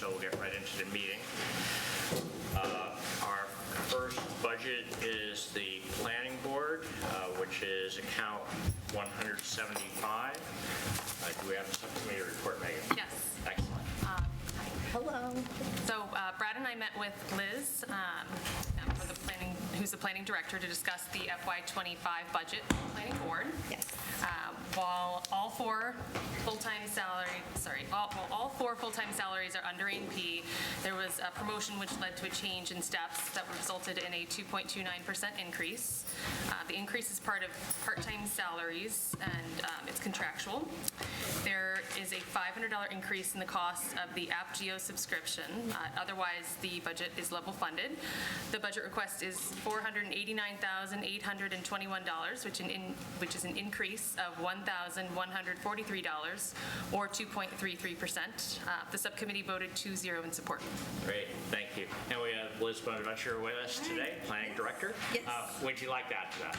so we'll get right into the meeting. Our first budget is the planning board, which is account 175. Do we have a subcommittee report, Megan? Yes. Excellent. Hello. So Brad and I met with Liz, who's the planning director, to discuss the FY25 budget planning board. Yes. While all four full-time salaries are under A&P, there was a promotion which led to a change in steps that resulted in a 2.29% increase. The increase is part of part-time salaries and it's contractual. There is a $500 increase in the cost of the AppGeo subscription. Otherwise, the budget is level funded. The budget request is $489,821, which is an increase of $1,143, or 2.33%. The subcommittee voted 2-0 in support. Great, thank you. And we have Liz Bonaventure with us today, planning director. Yes. Would you like to add to that?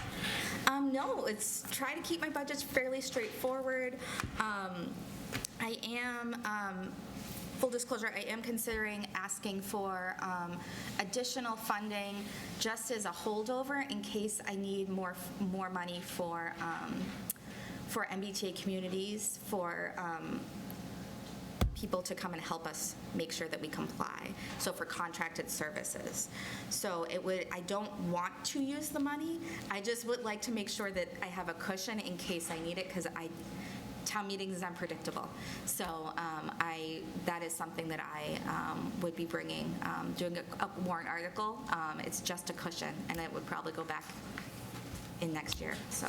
No, it's try to keep my budgets fairly straightforward. I am, full disclosure, I am considering asking for additional funding just as a holdover in case I need more money for MBTA communities, for people to come and help us make sure that we comply, so for contracted services. So I don't want to use the money, I just would like to make sure that I have a cushion in case I need it, because town meetings is unpredictable. So that is something that I would be bringing, doing a warrant article. It's just a cushion, and it would probably go back in next year, so.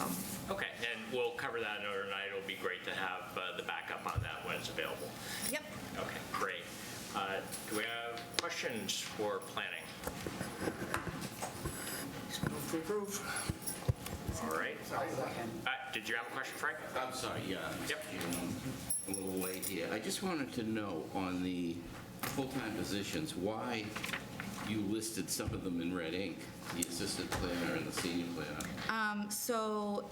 Okay, and we'll cover that another night. It'll be great to have the backup on that when it's available. Yep. Okay, great. Do we have questions for planning? Move to approve. All right. Did you have a question, Frank? I'm sorry, yeah. Yep. I'm a little late here. I just wanted to know on the full-time positions, why you listed some of them in red ink, the assistant planner and the senior planner. So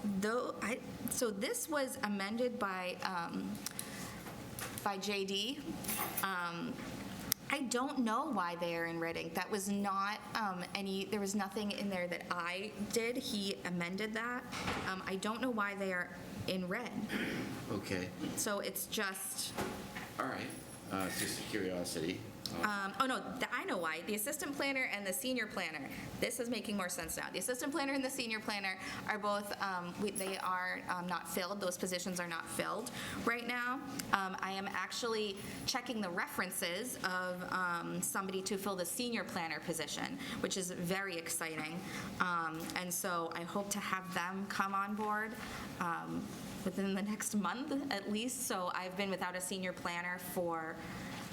this was amended by JD. I don't know why they are in red ink. That was not there was nothing in there that I did. He amended that. I don't know why they are in red. Okay. So it's just. All right. It's just a curiosity. Oh no, I know why. The assistant planner and the senior planner. This is making more sense now. The assistant planner and the senior planner are both, they are not filled. Those positions are not filled right now. I am actually checking the references of somebody to fill the senior planner position, which is very exciting. And so I hope to have them come on board within the next month at least. So I've been without a senior planner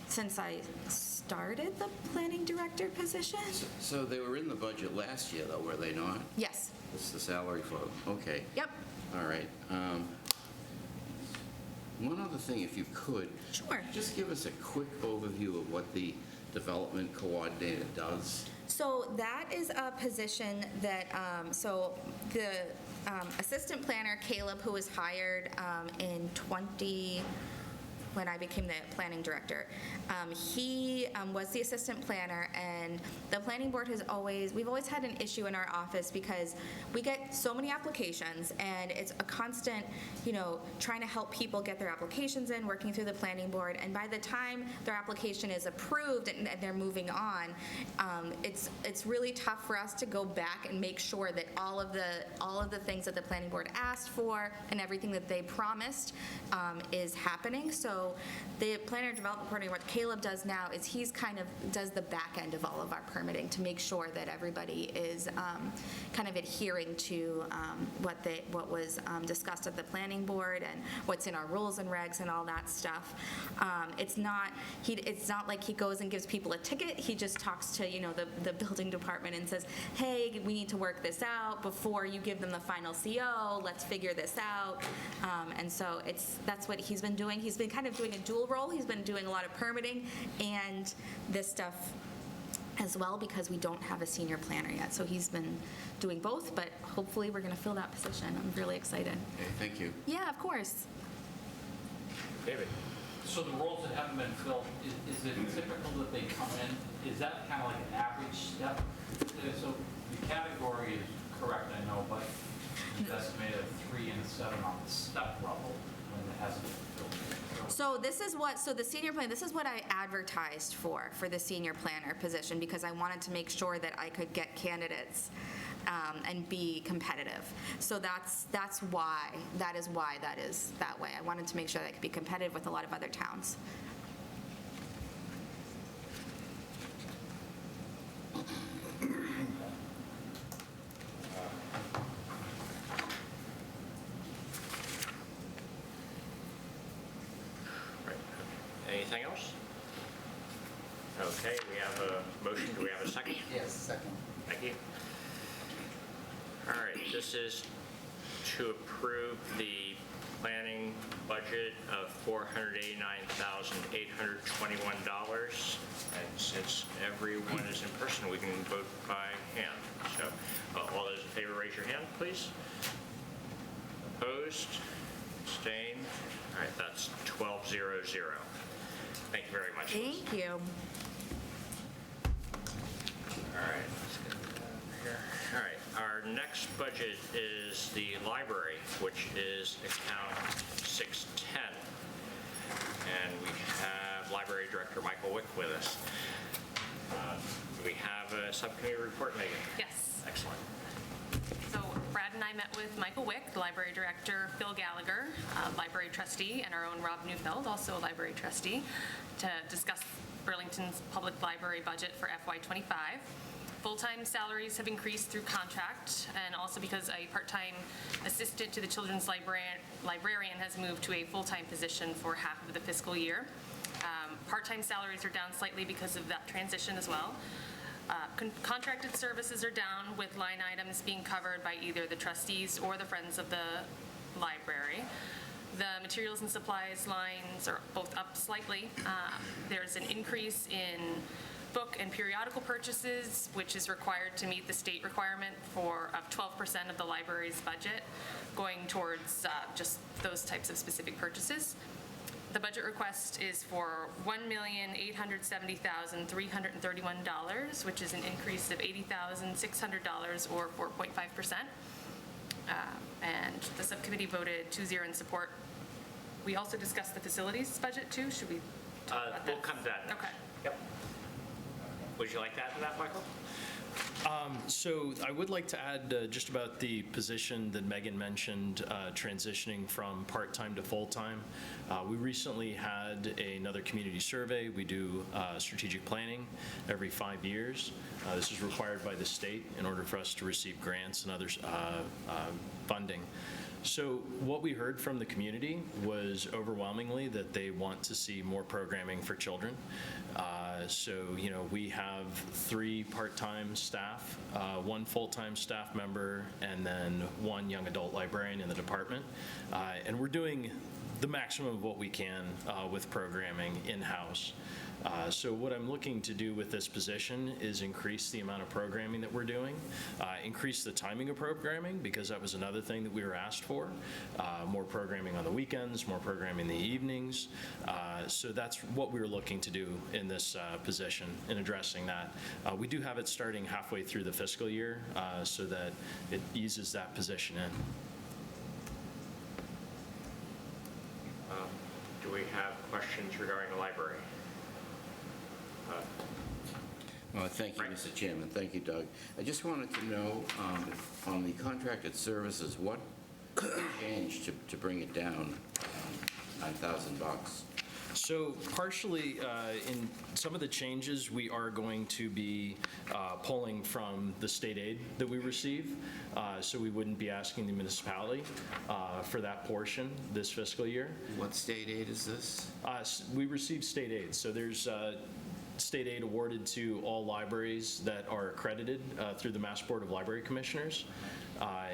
since I started the planning director position. So they were in the budget last year, though, were they not? Yes. It's the salary for them. Okay. Yep. All right. One other thing, if you could. Sure. Just give us a quick overview of what the development coordinator does. So that is a position that, the assistant planner, Caleb, who was hired when I became the planning director. He was the assistant planner, and the planning board we've always had an issue in our office because we get so many applications, and it's a constant, trying to help people get their applications in, working through the planning board, and by the time their application is approved and they're moving on, it's really tough for us to go back and make sure that all of the things that the planning board asked for and everything that they promised is happening. So the planner development coordinator, what Caleb does now is he's kind of does the back end of all of our permitting to make sure that everybody is kind of adhering to what was discussed at the planning board and what's in our rules and regs and all that stuff. It's not like he goes and gives people a ticket. He just talks to the building department and says, hey, we need to work this out before you give them the final CO. Let's figure this out. And so that's what he's been doing. He's been kind of doing a dual role. He's been doing a lot of permitting and this stuff as well because we don't have a senior planner yet. So he's been doing both, but hopefully we're going to fill that position. I'm really excited. Okay, thank you. Yeah, of course. David. So the roles that haven't been filled, is it typical that they come in? Is that kind of like an average step? So the category is correct, I know, but it's estimated 3 and 7 on the step level when it hasn't been filled. So the senior plan, this is what I advertised for the senior planner position, because I wanted to make sure that I could get candidates and be competitive. So that's why that is that way. I wanted to make sure that I could be competitive with a lot of other towns. Right. Anything else? Okay, we have a motion. Do we have a second? Yes, second. Thank you. All right, this is to approve the planning budget of $489,821. And since everyone is in person, we can vote by hand. So all those in favor, raise your hand, please. Opposed? Abstained? All right, that's 12-0-0. Thank you very much. Thank you. All right, let's get that over here. All right, our next budget is the library, which is account 610. And we have Library Director Michael Wick with us. Do we have a subcommittee report, Megan? Yes. Excellent. So Brad and I met with Michael Wick, the library director, Phil Gallagher, library trustee, and our own Rob Neufeld, also a library trustee, to discuss Burlington's public library budget for FY25. Full-time salaries have increased through contract, and also because a part-time assistant to the children's librarian has moved to a full-time position for half of the fiscal year. Part-time salaries are down slightly because of that transition as well. Contracted services are down, with line items being covered by either the trustees or the Friends of the Library. The materials and supplies lines are both up slightly. There's an increase in book and periodical purchases, which is required to meet the state requirement of 12% of the library's budget, going towards just those types of specific purchases. The budget request is for $1,870,331, which is an increase of $80,600 or 4.5%. And the subcommittee voted 2-0 in support. We also discussed the facilities budget too. Should we talk about that? We'll come to that next. Okay. Yep. Would you like to add to that, Michael? So I would like to add just about the position that Megan mentioned, transitioning from part-time to full-time. We recently had another community survey. We do strategic planning every 5 years. This is required by the state in order for us to receive grants and other funding. So what we heard from the community was overwhelmingly that they want to see more programming for children. We have 3 part-time staff, 1 full-time staff member, and then 1 young adult librarian in the department. And we're doing the maximum of what we can with programming in-house. So what I'm looking to do with this position is increase the amount of programming that we're doing, increase the timing of programming, because that was another thing that we were asked for, more programming on the weekends, more programming in the evenings. So that's what we were looking to do in this position in addressing that. We do have it starting halfway through the fiscal year so that it eases that position in. Do we have questions regarding the library? Thank you, Right. Mr. Chairman. Thank you, Doug. I just wanted to know, on the contracted services, what changed to bring it down $9,000? So partially, in some of the changes, we are going to be pulling from the state aid that we receive. So we wouldn't be asking the municipality for that portion this fiscal year. What state aid is this? We receive state aid. So there's state aid awarded to all libraries that are accredited through the Mass Board of Library Commissioners.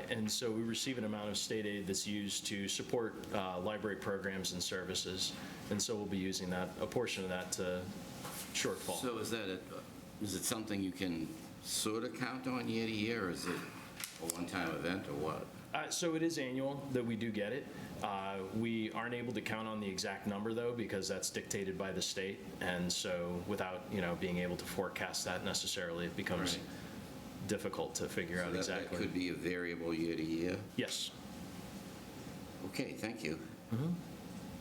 And so we receive an amount of state aid that's used to support library programs and services. And so we'll be using a portion of that to shortfall. So is it something you can sort of count on year to year, or is it a one-time event, or what? So it is annual that we do get it. We aren't able to count on the exact number, though, because that's dictated by the state. And so without, being able to forecast that necessarily, it becomes Right. difficult to figure out That exactly. could be a variable year to year. Yes. Okay, thank you.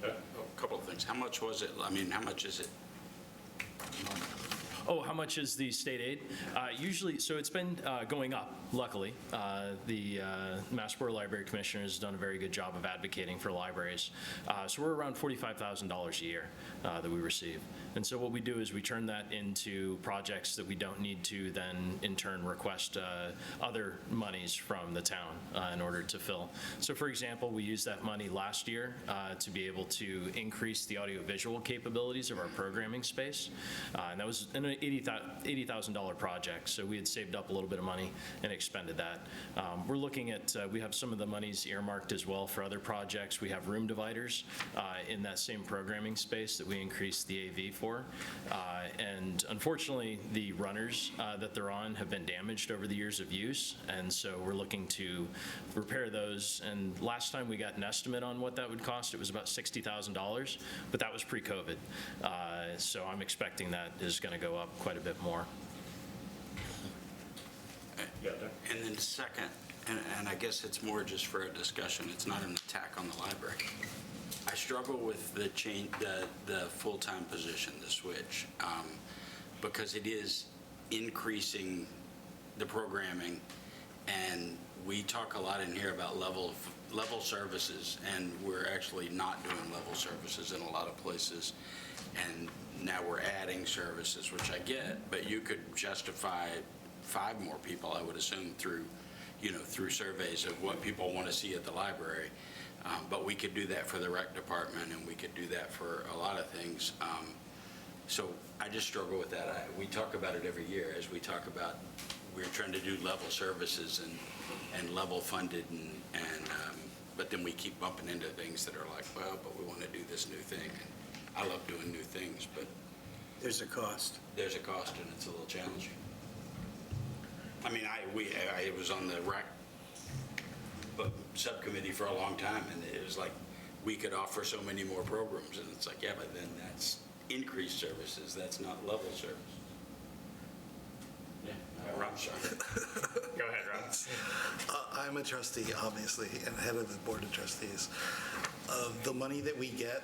A couple of things. How much was it? I mean, how much is it? Oh, how much is the state aid? Usually, so it's been going up, luckily. The Massapequa Library Commissioner has done a very good job of advocating for libraries. So we're around $45,000 a year that we receive. And so what we do is we turn that into projects that we don't need to then in turn request other monies from the town in order to fill. So for example, we used that money last year to be able to increase the audiovisual capabilities of our programming space. And that was an $80,000 project. So we had saved up a little bit of money and expended that. We're looking at, we have some of the monies earmarked as well for other projects. We have room dividers in that same programming space that we increased the AV for. And unfortunately, the runners that they're on have been damaged over the years of use. And so we're looking to repair those. And last time we got an estimate on what that would cost, it was about $60,000, but that was pre-COVID. So I'm expecting that is going to go up quite a bit more. And then second, and I guess it's more just for a discussion, it's not an attack on the library. I struggle with the change, the full-time position, the switch, because it is increasing the programming, and we talk a lot in here about level services, and we're actually not doing level services in a lot of places, and now we're adding services, which I get, but you could justify 5 more people, I would assume, through surveys of what people want to see at the library. But we could do that for the rec department, and we could do that for a lot of things. So I just struggle with that. We talk about it every year as we talk about, we're trying to do level services and level funded, but then we keep bumping into things that are like, well, but we want to do this new thing. And I love doing new things, but There's a cost. there's a cost, and it's a little challenging. I mean, I was on the rec subcommittee for a long time, and it was like, we could offer so many more programs, and it's like, yeah, but then that's increased services, that's not level service. Yeah, Ron, sorry. Go ahead, Ron. I'm a trustee, obviously, and head of the Board of Trustees. The money that we get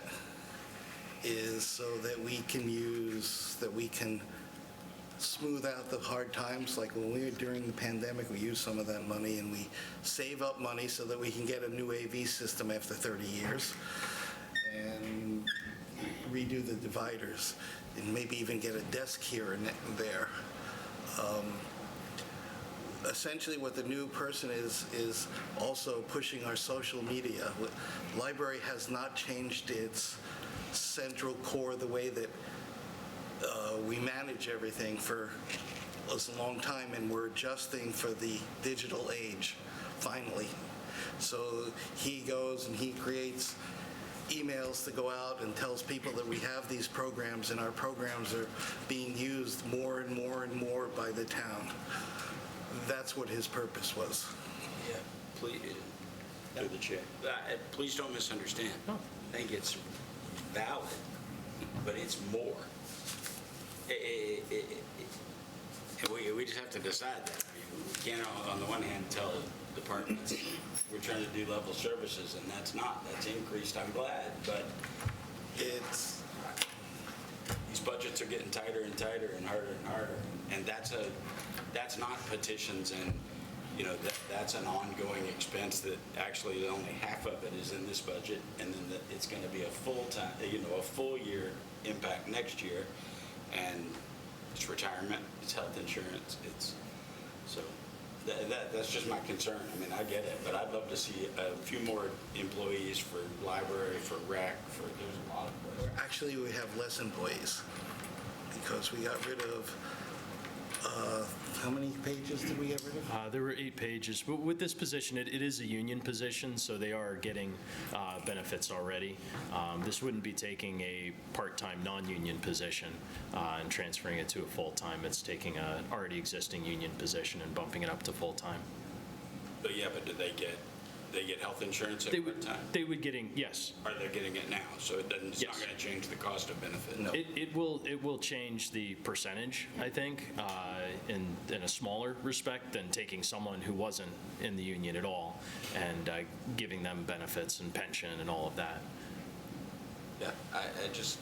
is so that we can smooth out the hard times. Like when we were during the pandemic, we used some of that money, and we save up money so that we can get a new AV system after 30 years and redo the dividers and maybe even get a desk here and there. Essentially what the new person is also pushing our social media. Library has not changed its central core, the way that we manage everything for a long time, and we're adjusting for the digital age, finally. So he goes and he creates emails to go out and tells people that we have these programs, and our programs are being used more and more and more by the town. That's what his purpose was. Yeah, please, through the chair. Please don't misunderstand. I think it's valid, but it's more. We just have to decide that. I mean, we can't, on the one hand, tell departments we're trying to do level services, and that's increased, I'm glad, but It's, these budgets are getting tighter and tighter and harder and harder, and that's not petitions, and that's an ongoing expense that actually only half of it is in this budget, and then it's going to be a full-time, a full year impact next year, and it's retirement, it's health insurance, so that's just my concern. I mean, I get it, but I'd love to see a few more employees for library, for rec, there's a lot of places. actually, we have less employees because we got rid of, how many pages did we get rid of? There were 8 pages. But with this position, it is a union position, so they are getting benefits already. This wouldn't be taking a part-time, non-union position and transferring it to a full-time. It's taking an already existing union position and bumping it up to full-time. But yeah, but do they get They get health insurance They at would, part-time? they would getting, yes. Are they getting it now? So it doesn't, it's not Yes. going to change the cost of benefit? No. It will change the percentage, I think, in a smaller respect than taking someone who wasn't in the union at all and giving them benefits and pension and all of that. Yeah, I just,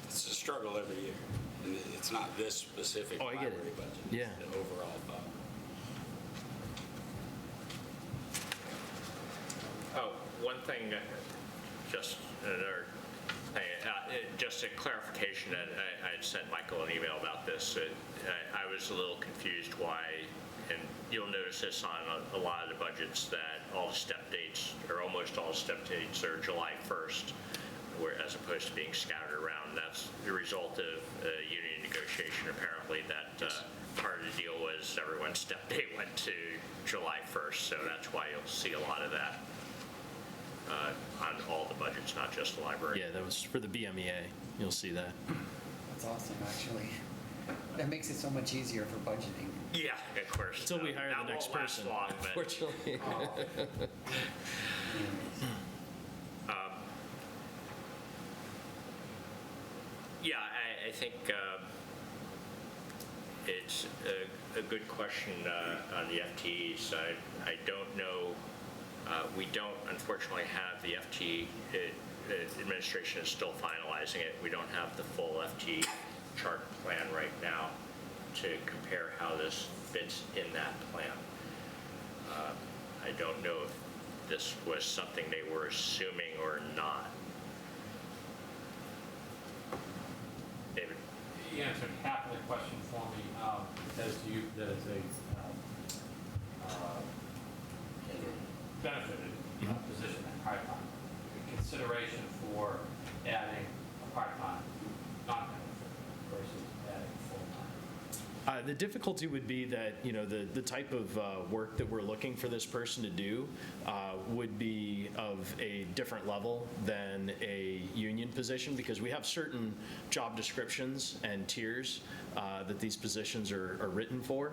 it's a struggle every year. And it's not this specific Oh, I get it. library budget. Yeah. It's the overall thought. Oh, one thing, just another thing, just a clarification that I had sent Michael an email about this. I was a little confused why, and you'll notice this on a lot of the budgets, that all the step dates, or almost all the step dates, are July 1st, as opposed to being scattered around. That's the result of union negotiation, apparently, that part of the deal was everyone's step date went to July 1st, so that's why you'll see a lot of that on all the budgets, not just the library. Yeah, that was for the BMEA. You'll see that. That's awesome, actually. That makes it so much easier for budgeting. Yeah, of course. Until we hire That the next won't last person, long, but, unfortunately. yeah, I think it's a good question on the FTEs. I don't know, we don't unfortunately have the FTE, administration is still finalizing it. We don't have the full FTE chart plan right now to compare how this fits in that plan. I don't know if this was something they were assuming or not. David? You answered half of the question for me, as to you, that it's a benefited position at part-time. Consideration for adding a part-time non-benefit versus adding full-time. The difficulty would be that, you know, the type of work that we're looking for this person to do would be of a different level than a union position, because we have certain job descriptions and tiers that these positions are written for.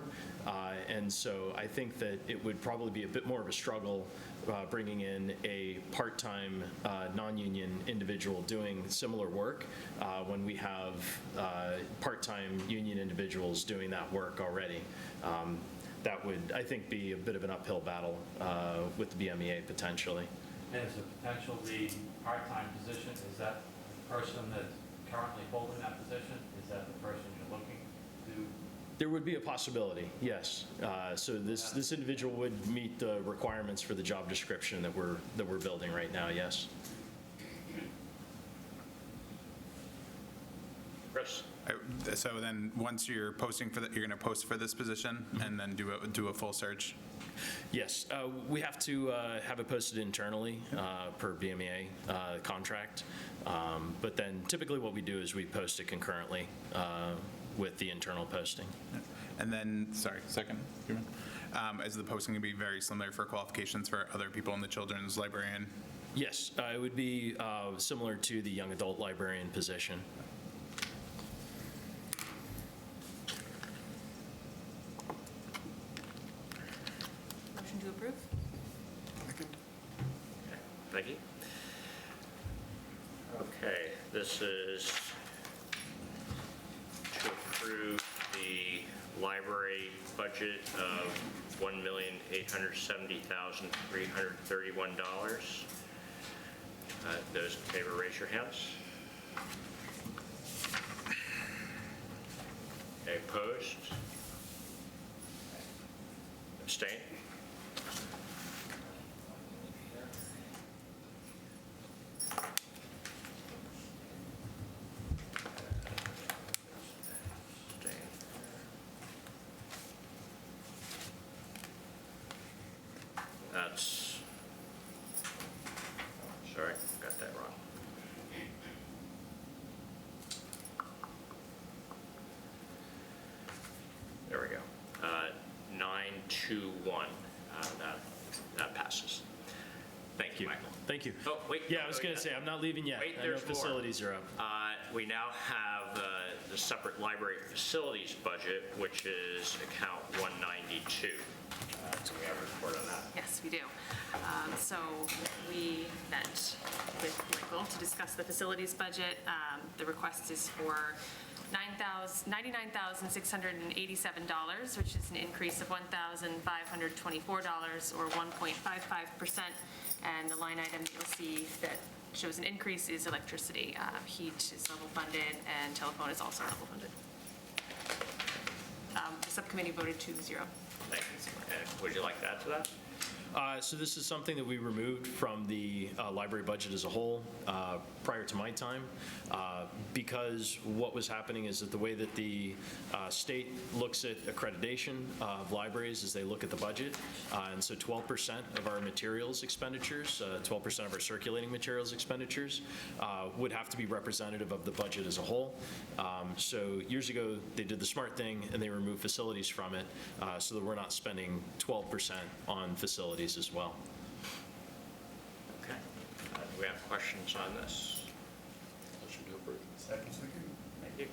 And so I think that it would probably be a bit more of a struggle bringing in a part-time, non-union individual doing similar work when we have part-time union individuals doing that work already. That would, I think, be a bit of an uphill battle with the BMEA potentially. And is the potential the part-time position, is that the person that's currently holding that position? Is that the person you're looking to? There would be a possibility, yes. So this individual would meet the requirements for the job description that we're building right now, yes. Chris? So then, once you're posting for that, you're going to post for this position and then do a full search? Yes, we have to have it posted internally per BMEA contract. But then typically what we do is we post it concurrently with the internal posting. And then, sorry, second, is the posting going to be very similar for qualifications for other people in the children's librarian? Yes, it would be similar to the young adult librarian position. Motion to approve? Thank you. Okay, this is to approve the library budget of $1,870,331. Those in favor, raise your hands. Okay, opposed? Abstain? That's, sorry, got that wrong. There we go. 921, that passes. Thank you, Michael. Thank you. Oh, wait. Yeah, I was going to say, I'm not leaving yet. Wait, I know there's more. facilities are up. We now have have the separate library facilities budget, which is account 192. So we have a report on that. Yes, we do. So we met with Michael to discuss the facilities budget. The request is for $99,687, which is an increase of $1,524 or 1.55%. And the line item that you'll see that shows an increase is electricity. Heat is level funded and telephone is also level funded. The subcommittee voted 2-0. Thank you. And would you like to add to that? So this is something that we removed from the library budget as a whole prior to my time, because what was happening is that the way that the state looks at accreditation of libraries is they look at the budget, and so 12% of our materials expenditures, 12% of our circulating materials expenditures would have to be representative of the budget as a whole. So years ago, they did the smart thing and they removed facilities from it so that we're not spending 12% on facilities as well. Okay. Do we have questions on this? Motion to approve. Second. Thank you.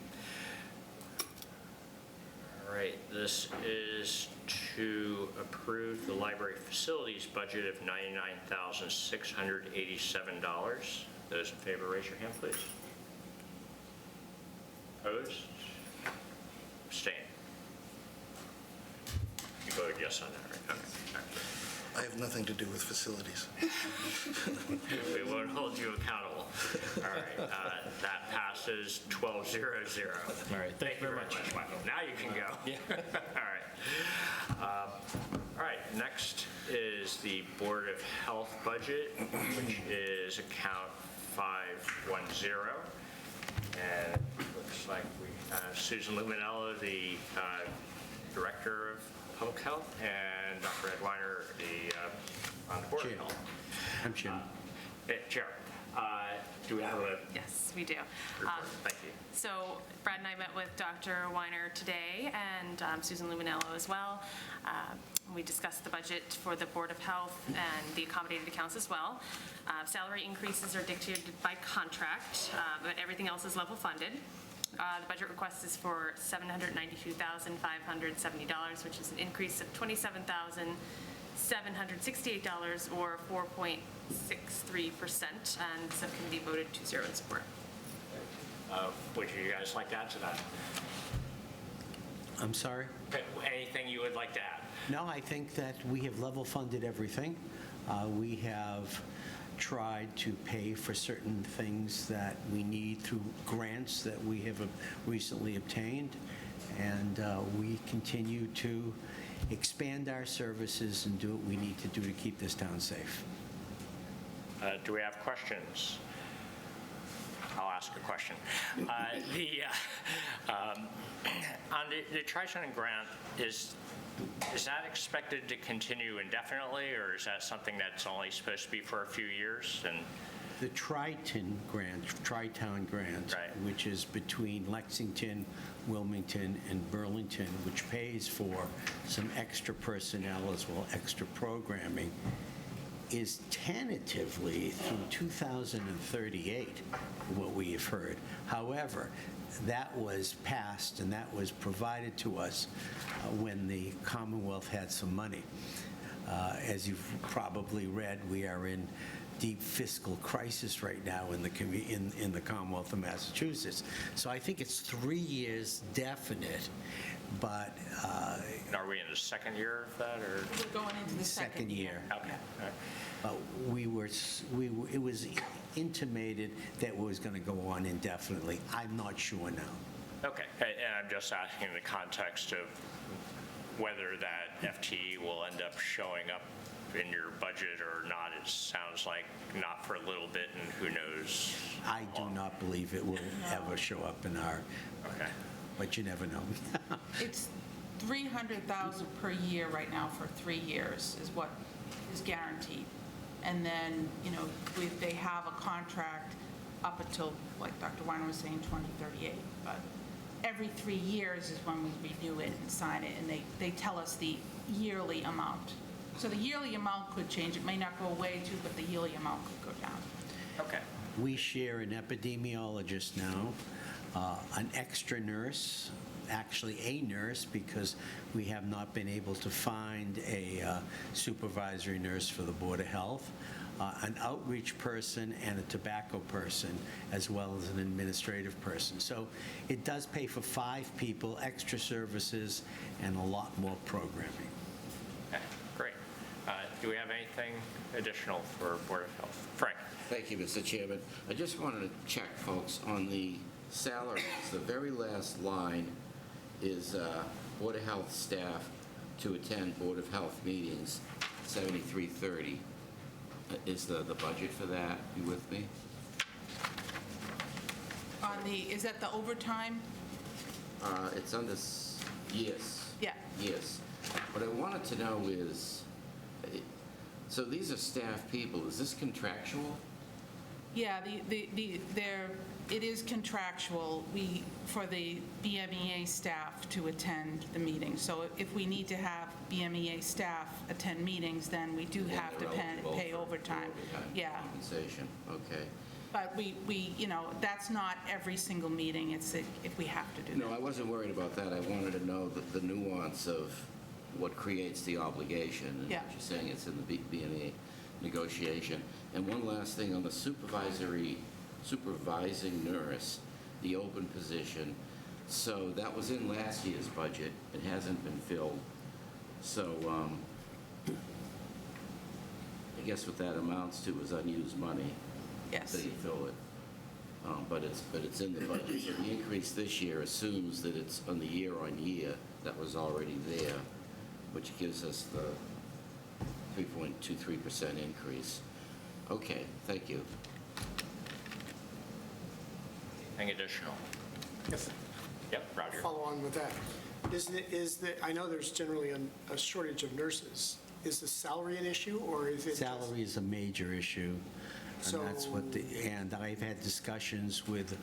All right, this is to approve the library facilities budget of $99,687. Those in favor, raise your hand, please. Opposed? Abstain? You voted yes on that, right? Okay. All right. I have nothing to do with facilities. We won't hold you accountable. All right, that passes 12-0-0. All right, thank you very much. Michael. Now you can go. All right, next is the Board of Health budget, which is account 510. And it looks like we have Susan Luminello, the Director of Public Health, and Dr. Ed Weiner, on the Board of Health. I'm Jim. Chair, do we have a Yes, we do. report? Thank you. So Brad and I met with Dr. Weiner today and Susan Luminello as well. We discussed the budget for the Board of Health and the accommodated accounts as well. Salary increases are dictated by contract, but everything else is level funded. The budget request is for $792,570, which is an increase of $27,768 or 4.63%, and the subcommittee voted 2-0 in support. Would you guys like to add to that? I'm sorry? Anything you would like to add? No, I think that we have level funded everything. We have tried to pay for certain things that we need through grants that we have recently obtained, and we continue to expand our services and do what we need to do to keep this town safe. Do we have questions? I'll ask a question. On the Tri-County grant, is that expected to continue indefinitely, or is that something that's only supposed to be for a few years? And The Tri-Town grant, Right. which is between Lexington, Wilmington, and Burlington, which pays for some extra personnel as well, extra programming, is tentatively through 2038, what we have heard. However, that was passed and that was provided to us when the Commonwealth had some money. As you've probably read, we are in deep fiscal crisis right now in the Commonwealth of Massachusetts. So I think it's 3 years definite, but are we in the second year of that, or? We're going into the second year. Okay. All right. It was intimated that it was going to go on indefinitely. I'm not sure now. Okay, and I'm just asking in the context of whether that FTE will end up showing up in your budget or not. It sounds like not for a little bit, and who knows? I do not believe it will ever show up in our, Okay. but you never know. It's $300,000 per year right now for 3 years is what is guaranteed. And then, they have a contract up until, like Dr. Weiner was saying, 2038. But every 3 years is when we renew it and sign it, and they tell us the yearly amount. So the yearly amount could change. It may not go away too, but the yearly amount could go down. Okay. We share an epidemiologist now. an extra nurse, actually a nurse, because we have not been able to find a supervisory nurse for the Board of Health, an outreach person, and a tobacco person, as well as an administrative person. So it does pay for 5 people, extra services, and a lot more programming. Okay, great. Do we have anything additional for Board of Health? Frank? Thank you, Mr. Chairman. I just wanted to check, folks, on the salaries. The very last line is Board of Health staff to attend Board of Health meetings, $73.30. Is the budget for that? You with me? Is that the overtime? It's under, yes. Yeah. Yes. What I wanted to know is, so these are staff people. Is this contractual? Yeah, it is contractual, for the BMEA staff to attend the meeting. So if we need to have BMEA staff attend meetings, then we do have to pay overtime. Yeah. Compensation, okay. But we, that's not every single meeting, it's if we have to do that. No, I wasn't worried about that. I wanted to know the nuance of what creates the obligation. And Yeah. what you're saying, it's in the BMEA negotiation. And one last thing on the supervising nurse, the open position. So that was in last year's budget. It hasn't been filled. So I guess what that amounts to is unused money. Yes. So you fill it. But it's in the budget. So the increase this year assumes that it's on the year-on-year that was already there, which gives us the 3.23% increase. Okay, thank you. Anything additional? Yes. Yep, Roger. Follow on with that. I know there's generally a shortage of nurses. Is the salary an issue, or is it? Salary is a major issue, So- and that's and I've had discussions with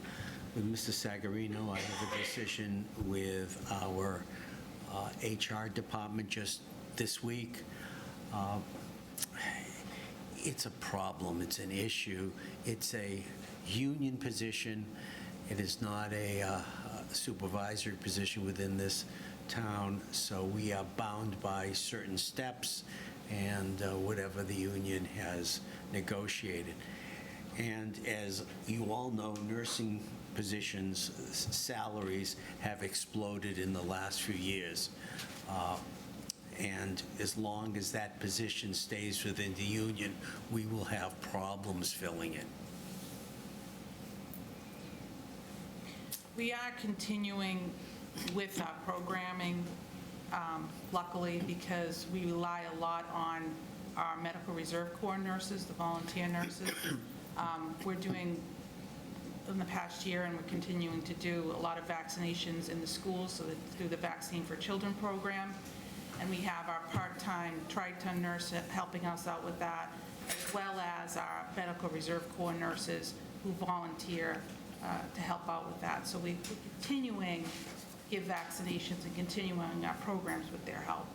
Mr. Sagarino. I have a decision with our HR department just this week. It's a problem, it's an issue. It's a union position. It is not a supervisory position within this town, so we are bound by certain steps and whatever the union has negotiated. And as you all know, nursing positions, salaries have exploded in the last few years. And as long as that position stays within the union, we will have problems filling it. We are continuing with our programming, luckily, because we rely a lot on our medical reserve corps nurses, the volunteer nurses. We're doing, in the past year, and we're continuing to do a lot of vaccinations in the schools, so that through the Vaccine for Children program. And we have our part-time Triton nurse helping us out with that, as well as our medical reserve corps nurses who volunteer to help out with that. So we're continuing to give vaccinations and continuing our programs with their help.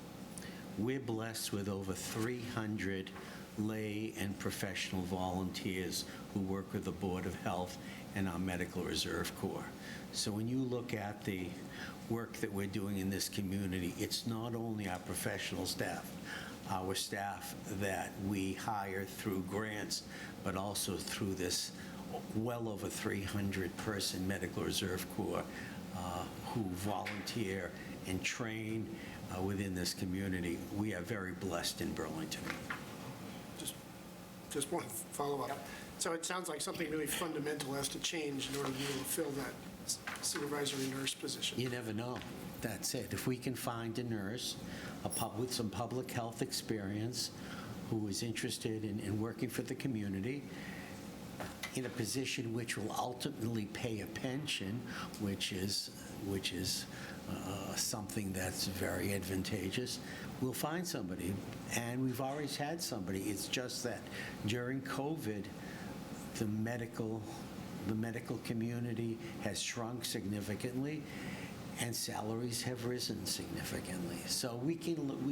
We're blessed with over 300 lay and professional volunteers who work with the Board of Health and our Medical Reserve Corps. So when you look at the work that we're doing in this community, it's not only our professional staff, our staff that we hire through grants, but also through this well over 300-person Medical Reserve Corps who volunteer and train within this community. We are very blessed in Burlington. Just one follow-up. So it sounds like something really fundamental has to change in order to be able to fill that supervisory nurse position. You never know. That's it. If we can find a nurse with some public health experience who is interested in working for the community in a position which will ultimately pay a pension, which is something that's very advantageous, we'll find somebody. And we've always had somebody. It's just that during COVID, the medical community has shrunk significantly, and salaries have risen significantly. So we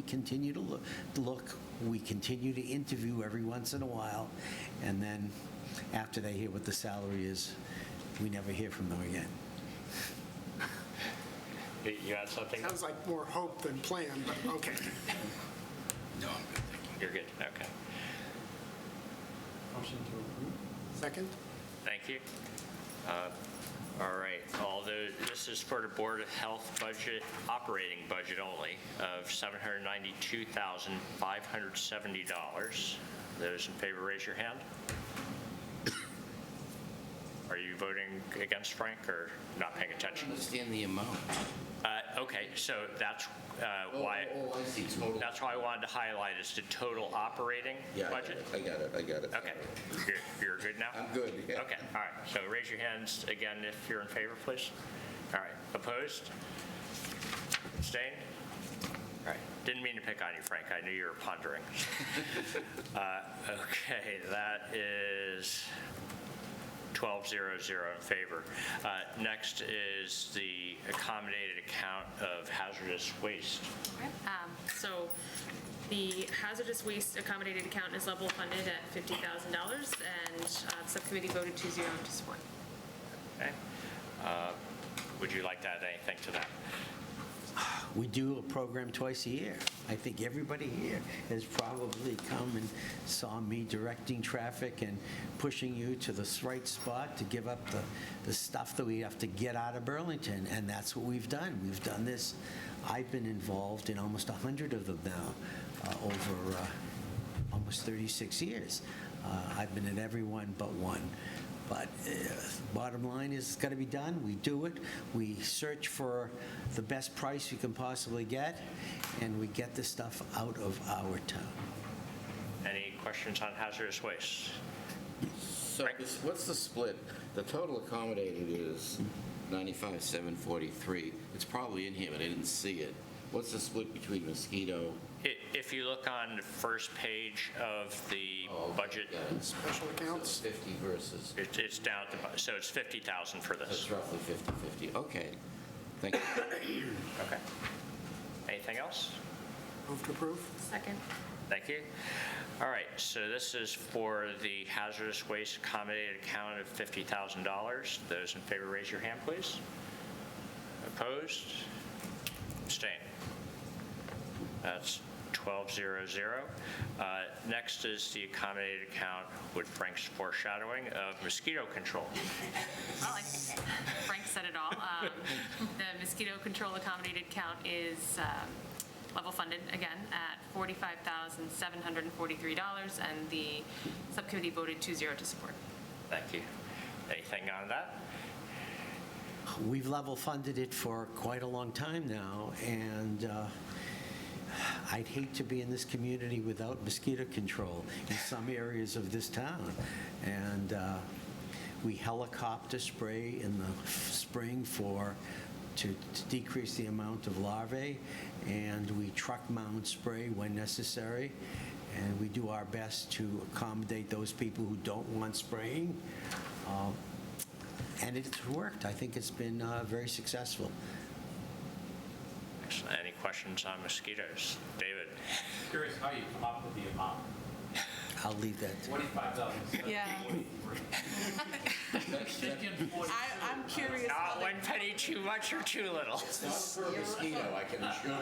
continue to look. We continue to interview every once in a while, and then after they hear what the salary is, we never hear from them again. You had something? Sounds like more hope than plan, but okay. No, I'm good, thank you. You're good, okay. Motion to approve? Second? Thank you. All right, although this is for the Board of Health budget, operating budget only, of $792,570. Those in favor, raise your hand. Are you voting against, Frank, or not paying attention? Understand the amount. Okay, so that's why, Oh, I see, total. that's why I wanted to highlight is the total operating Yeah, budget. I got it. Okay, you're good now? I'm good, yeah. Okay, all right, so raise your hands again if you're in favor, please. All right, opposed? Abstained? All right, didn't mean to pick on you, Frank, I knew you were pondering. Okay, that is 12-0-0 in favor. Next is the accommodated account of hazardous waste. Okay, so the hazardous waste accommodated account is level funded at $50,000, and the subcommittee voted 2-0 to support. Okay. Would you like to add anything to that? We do a program twice a year. I think everybody here has probably come and saw me directing traffic and pushing you to the right spot to give up the stuff that we have to get out of Burlington, and that's what we've done. We've done this. I've been involved in almost 100 of them now over almost 36 years. I've been at every one but one. But bottom line is, it's got to be done. We do it. We search for the best price we can possibly get, and we get the stuff out of our town. Any questions on hazardous waste? So Frank? what's the split? The total accommodated is 95,743. It's probably in here, but I didn't see it. What's the split between mosquito? If you look on the first page of the budget, Special accounts? 50 versus, it's down, so it's 50,000 for this. that's roughly 50/50. Okay, thank you. Okay. Anything else? Move to approve? Second. Thank you. All right, so this is for the hazardous waste accommodated account of $50,000. Those in favor, raise your hand, please. Opposed? Abstain. That's 12-0-0. Next is the accommodated account with Frank's foreshadowing of mosquito control. Well, Frank said it all. The mosquito control accommodated account is level funded again at $45,743, and the subcommittee voted 2-0 to support. Thank you. Anything on that? We've level funded it for quite a long time now, and I'd hate to be in this community without mosquito control in some areas of this town. And we helicopter spray in the spring to decrease the amount of larvae, and we truck mount spray when necessary, and we do our best to accommodate those people who don't want spraying. And it's worked. I think it's been very successful. Excellent. Any questions on mosquitoes? David? Curious how you come up with the amount. I'll leave that to 45,000. Yeah. I'm curious. Not one penny too much or too little. It's not for a mosquito, I can assure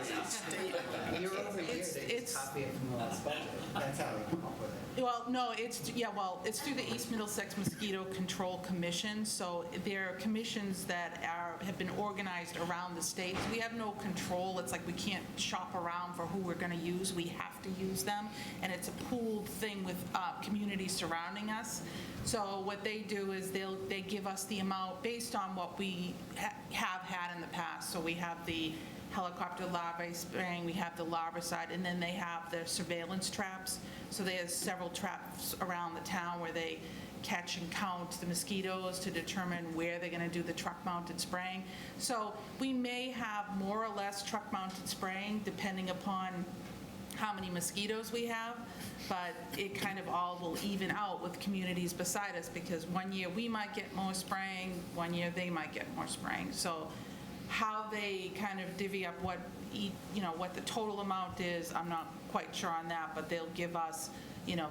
you. Year over year, It's- they it's- just copy it from the last budget. That's how they come up with it. Well, no, it's through the East Middlesex Mosquito Control Commission, so there are commissions that have been organized around the state. We have no control, it's like we can't shop around for who we're going to use, we have to use them, and it's a pooled thing with communities surrounding us. So what they do is they give us the amount based on what we have had in the past. So we have the helicopter larvae spraying, we have the larvicide, and then they have the surveillance traps. So there's several traps around the town where they catch and count the mosquitoes to determine where they're going to do the truck-mounted spraying. So we may have more or less truck-mounted spraying depending upon how many mosquitoes we have, but it kind of all will even out with communities beside us, because one year we might get more spraying, one year they might get more spraying. So how they kind of divvy up what the total amount is, I'm not quite sure on that, but they'll give us,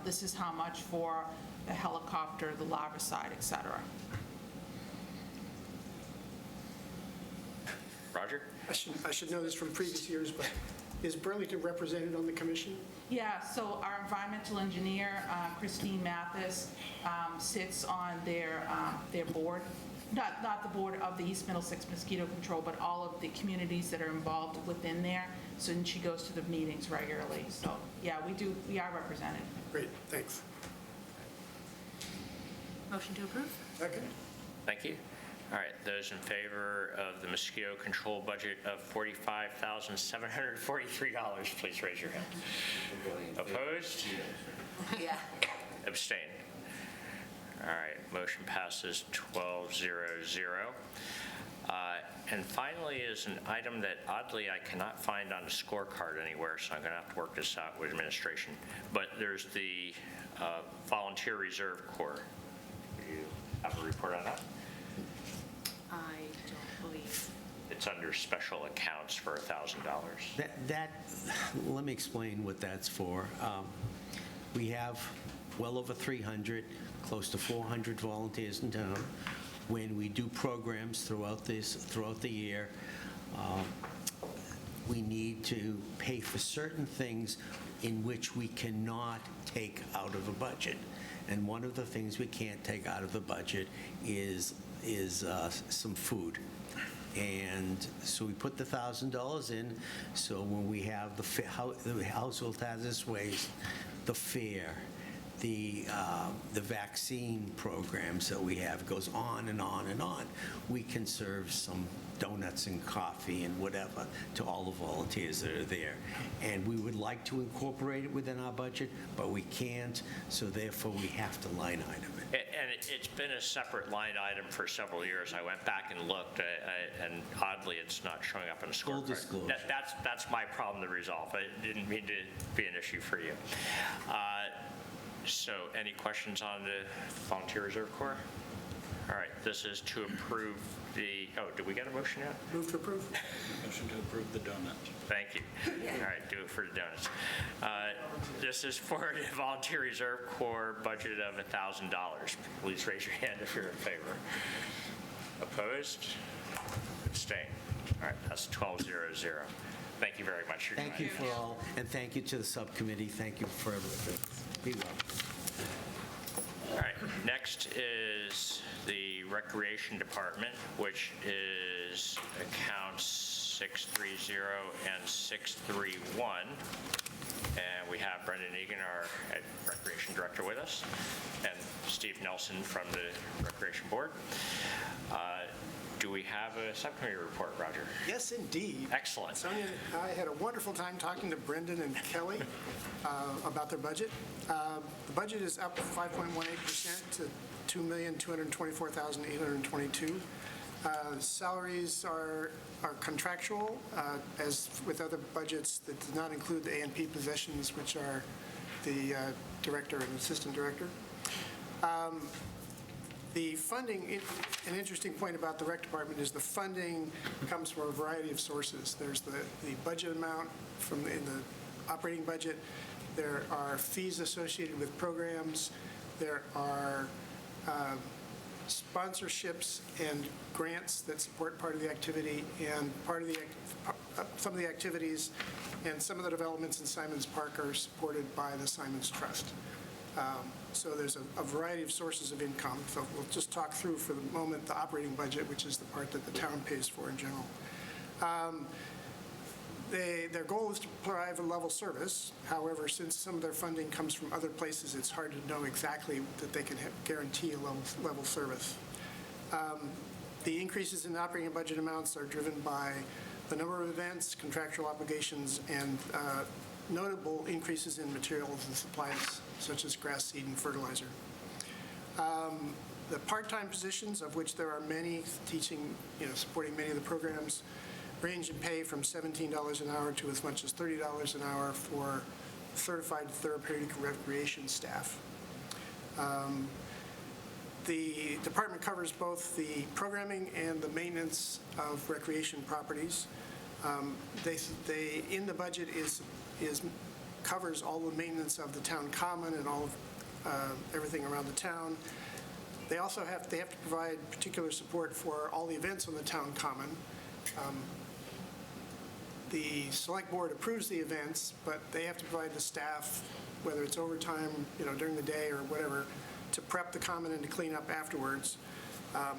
this is how much for the helicopter, the larvicide, et cetera. Roger? I should know this from previous years, but is Burlington represented on the commission? Yeah, so our environmental engineer, Christine Mathis, sits on their board, not the board of the East Middlesex Mosquito Control, but all of the communities that are involved within there. So then she goes to the meetings regularly. So, yeah, we are represented. Great, thanks. Motion to approve? Second? Thank you. All right, those in favor of the mosquito control budget of $45,743, please raise your hand. Opposed? Yeah. Abstain. All right, motion passes 12-0-0. And finally is an item that oddly I cannot find on the scorecard anywhere, so I'm going to have to work this out with administration. But there's the Volunteer Reserve Corps. Do you have a report on that? I don't believe. It's under special accounts for $1,000. Let me explain what that's for. We have well over 300, close to 400 volunteers in town. When we do programs throughout the year, we need to pay for certain things in which we cannot take out of a budget. And one of the things we can't take out of the budget is some food. And so we put the $1,000 in, so when we have the household hazardous waste, the fair, the vaccine programs that we have, goes on and on and on. We can serve some donuts and coffee and whatever to all the volunteers that are there. And we would like to incorporate it within our budget, but we can't, so therefore we have to line item it. And it's been a separate line item for several years. I went back and looked, and oddly, it's not showing up in the scorecard. Full disclosure. That's my problem to resolve. I didn't mean to be an issue for you. So any questions on the Volunteer Reserve Corps? All right, this is to approve the, did we get a motion yet? Move to approve. Motion to approve the donut. Thank you. All right, do it for the donuts. This is for the Volunteer Reserve Corps budget of $1,000. Please raise your hand if you're in favor. Opposed? Abstain. All right, that's 12-0-0. Thank you very much. Thank you for all, and thank you to the subcommittee. Thank you for everything. Be well. All right, next is the Recreation Department, which is accounts 630 and 631. And we have Brendan Egan, our Recreation Director, with us, and Steve Nelson from the Recreation Board. Do we have a subcommittee report, Roger? Yes, indeed. Excellent. Sonia and I had a wonderful time talking to Brendan and Kelly about their budget. The budget is up 5.18% to $2,224,822. Salaries are contractual, as with other budgets that do not include the A&P positions, which are the director and assistant director. The funding, an interesting point about the rec department is the funding comes from a variety of sources. There's the budget amount in the operating budget. There are fees associated with programs. There are sponsorships and grants that support part of the activity, and some of the activities and some of the developments in Simons Park are supported by the Simons Trust. So there's a variety of sources of income. So we'll just talk through for the moment the operating budget, which is the part that the town pays for in general. Their goal is to provide a level service. However, since some of their funding comes from other places, it's hard to know exactly that they can guarantee a level service. The increases in operating budget amounts are driven by the number of events, contractual obligations, and notable increases in materials and supplies, such as grass seed and fertilizer. The part-time positions, of which there are many, teaching, supporting many of the programs, range in pay from $17 an hour to as much as $30 an hour for certified therapeutic recreation staff. The department covers both the programming and the maintenance of recreation properties. In the budget covers all the maintenance of the town common and all of everything around the town. They also have to provide particular support for all the events on the town common. the select board approves the events, but they have to provide the staff, whether it's overtime, during the day or whatever, to prep the common and to clean up afterwards.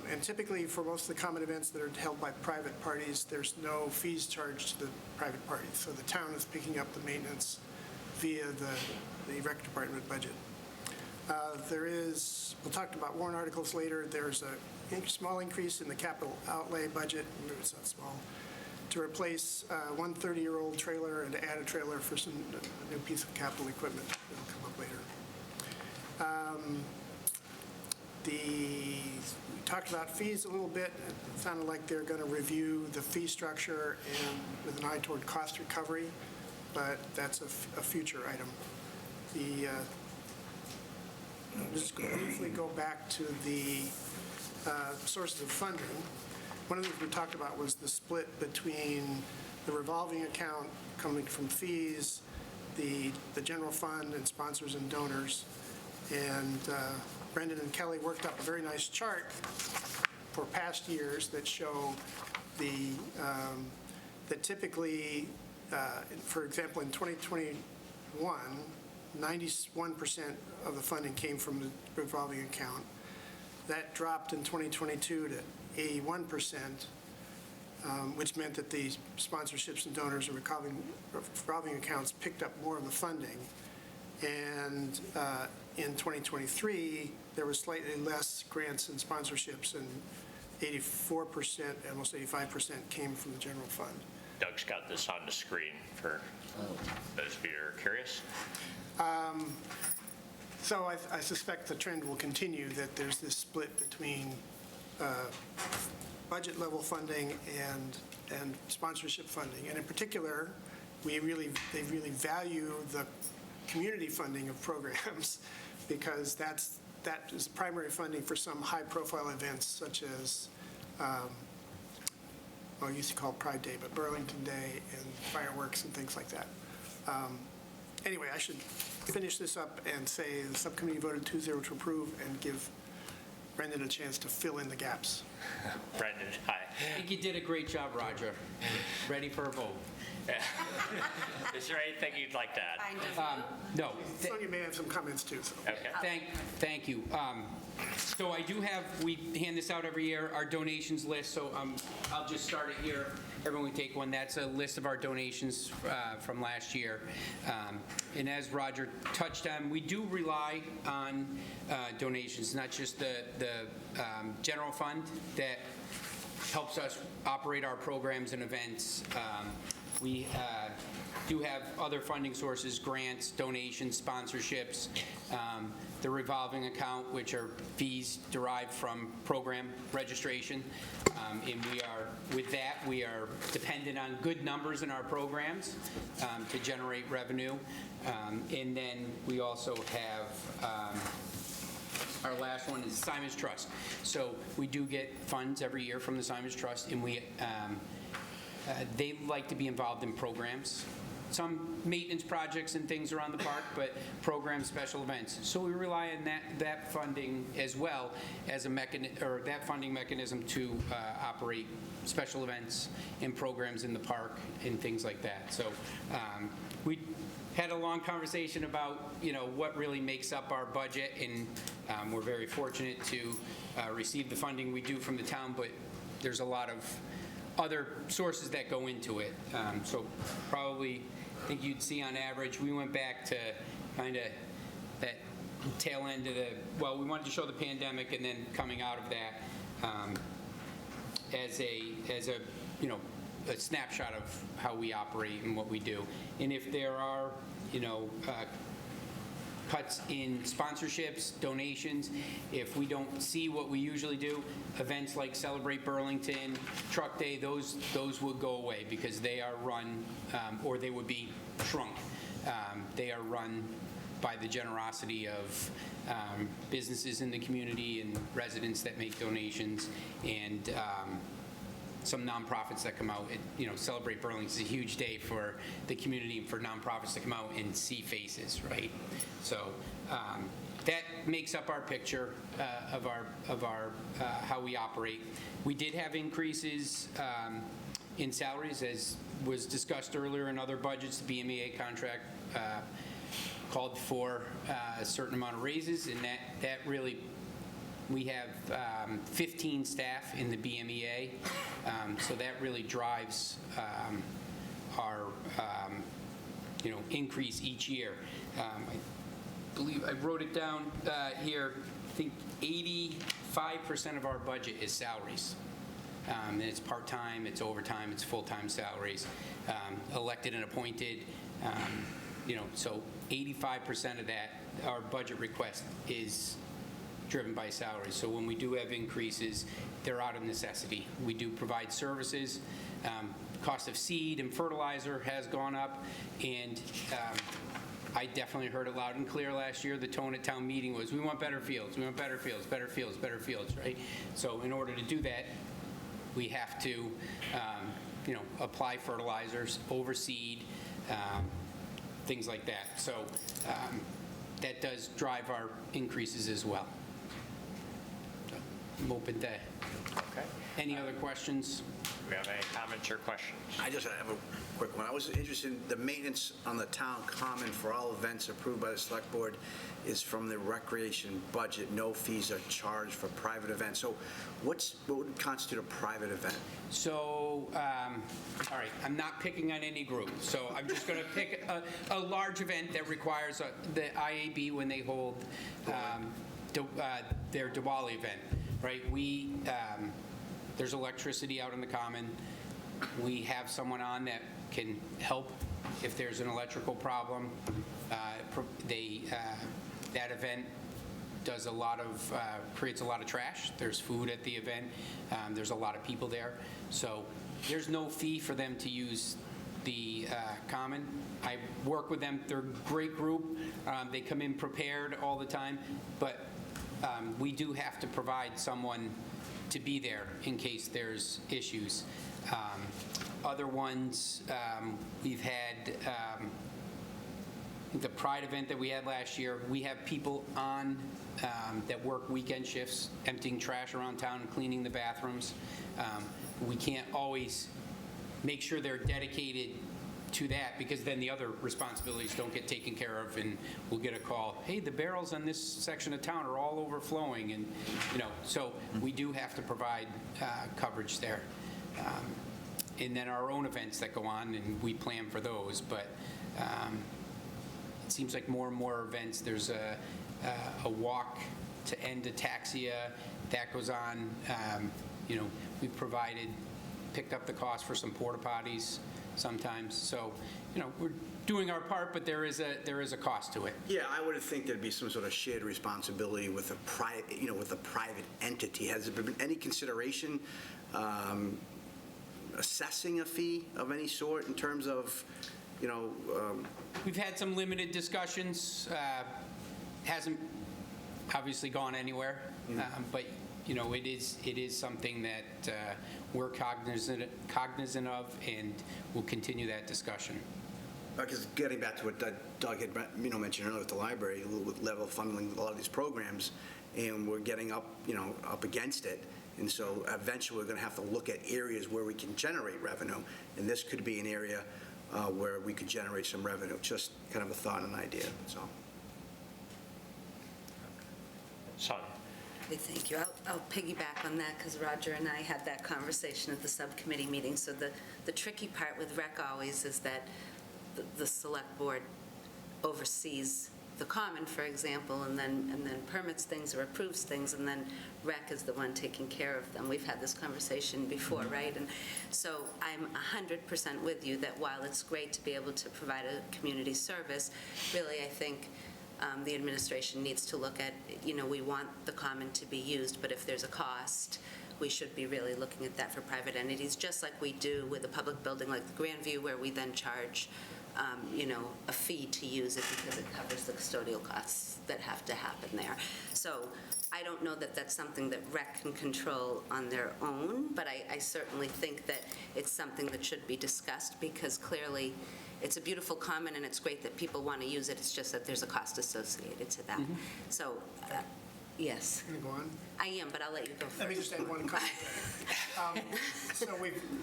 And typically, for most of the common events that are held by private parties, there's no fees charged to the private parties. So the town is picking up the maintenance via the rec department budget. We'll talk about warrant articles later. There's a small increase in the capital outlay budget, maybe it's not small, to replace one 30-year-old trailer and to add a trailer for a new piece of capital equipment that'll come up later. We talked about fees a little bit. It sounded like they're going to review the fee structure and with an eye toward cost recovery, but that's a future item. I'll just briefly go back to the sources of funding. One of the things we talked about was the split between the revolving account coming from fees, the general fund, and sponsors and donors. And Brendan and Kelly worked up a very nice chart for past years that show that typically, for example, in 2021, 91% of the funding came from the revolving account. That dropped in 2022 to 81%, which meant that the sponsorships and donors and revolving accounts picked up more of the funding. And in 2023, there was slightly less grants and sponsorships, and 84%, almost 85% came from the general fund. Doug's got this on the screen for those of you who are curious. So I suspect the trend will continue, that there's this split between budget level funding and sponsorship funding. And in particular, they really value the community funding of programs because that is primary funding for some high profile events such as, I used to call it Pride Day, but Burlington Day and fireworks and things like that. Anyway, I should finish this up and say the subcommittee voted 2-0 to approve and give Brendan a chance to fill in the gaps. Brendan, hi. I think you did a great job, Roger. Ready for a vote. Is there anything you'd like to add? No. Sonia may have some comments too. So. Okay. Thank you. So I do have, we hand this out every year, our donations list. So I'll just start it here. Everyone can take one. That's a list of our donations from last year. And as Roger touched on, we do rely on donations, not just the general fund that helps us operate our programs and events. We do have other funding sources, grants, donations, sponsorships, the revolving account, which are fees derived from program registration. And we are dependent on good numbers in our programs to generate revenue. And then we also have our last one is Simon's Trust. So we do get funds every year from the Simon's Trust, and they like to be involved in programs. Some maintenance projects and things around the park, but programs, special events. So we rely on that funding as well as that funding mechanism to operate special events and programs in the park and things like that. So we had a long conversation about what really makes up our budget, and we're very fortunate to receive the funding we do from the town, but there's a lot of other sources that go into it. So probably, I think you'd see on average, we went back to kind of that tail end of we wanted to show the pandemic and then coming out of that as a snapshot of how we operate and what we do. And if there are, cuts in sponsorships, donations, if we don't see what we usually do, events like Celebrate Burlington, Truck Day, those would go away because they are run, or they would be shrunk. They are run by the generosity of businesses in the community and residents that make donations, and some nonprofits that come out. Celebrate Burlington is a huge day for the community and for nonprofits to come out and see faces, right? So that makes up our picture of our how we operate. We did have increases in salaries, as was discussed earlier in other budgets. The BMEA contract called for a certain amount of raises, and that really, we have 15 staff in the BMEA, so that really drives our increase each year. I believe I wrote it down here. I think 85% of our budget is salaries. And it's part-time, it's overtime, it's full-time salaries, elected and appointed. So 85% of that, our budget request is driven by salaries. So when we do have increases, they're out of necessity. We do provide services. Cost of seed and fertilizer has gone up, and I definitely heard it loud and clear last year. The tone at town meeting was, we want better fields, we want better fields, better fields, better fields, right? So in order to do that, we have to, apply fertilizers, overseed, things like that. So that does drive our increases as well. So I'm open to any other questions. Do we have any comments or questions? I just have a quick one. I was interested in the maintenance on the town common for all events approved by the select board is from the recreation budget. No fees are charged for private events. So what would constitute a private event? So, all right, I'm not picking on any group. So I'm just going to pick a large event that requires the IAB when they hold their Diwali event, right? There's electricity out in the common. We have someone on that can help if there's an electrical problem. That event does creates a lot of trash. There's food at the event. There's a lot of people there. So there's no fee for them to use the common. I work with them. They're a great group. They come in prepared all the time, but we do have to provide someone to be there in case there's issues. Other ones, we've had the Pride event that we had last year. We have people on that work weekend shifts, emptying trash around town and cleaning the bathrooms. We can't always make sure they're dedicated to that, because then the other responsibilities don't get taken care of, and we'll get a call, hey, the barrels on this section of town are all overflowing, and so we do have to provide coverage there. And then our own events that go on, and we plan for those, but it seems like more and more events, there's a walk to end ataxia that goes on. We've picked up the cost for some porta potties sometimes. So, we're doing our part, but there is a cost to it. Yeah, I would think there'd be some sort of shared responsibility with a private entity. Has there been any consideration assessing a fee of any sort in terms of, We've had some limited discussions. Hasn't obviously gone anywhere, but it is something that we're cognizant of, and we'll continue that discussion. Because getting back to what Doug had mentioned earlier with the library, with level funding a lot of these programs, and we're getting up against it. And so eventually we're going to have to look at areas where we can generate revenue, and this could be an area where we could generate some revenue. Just kind of a thought and idea, that's all. Sonia. Okay, thank you. I'll piggyback on that because Roger and I had that conversation at the subcommittee meeting. So the tricky part with rec always is that the select board oversees the common, for example, and then permits things or approves things, and then rec is the one taking care of them. We've had this conversation before, right? And so I'm 100% with you that while it's great to be able to provide a community service, really I think the administration needs to look at, we want the common to be used, but if there's a cost, we should be really looking at that for private entities, just like we do with a public building like the Grandview, where we then charge a fee to use it because it covers the custodial costs that have to happen there. So I don't know that that's something that rec can control on their own, but I certainly think that it's something that should be discussed, because clearly it's a beautiful common and it's great that people want to use it. It's just that there's a cost associated to that. So Yes, Going to go on? I am, but I'll let you go first. Let me just add one comment. So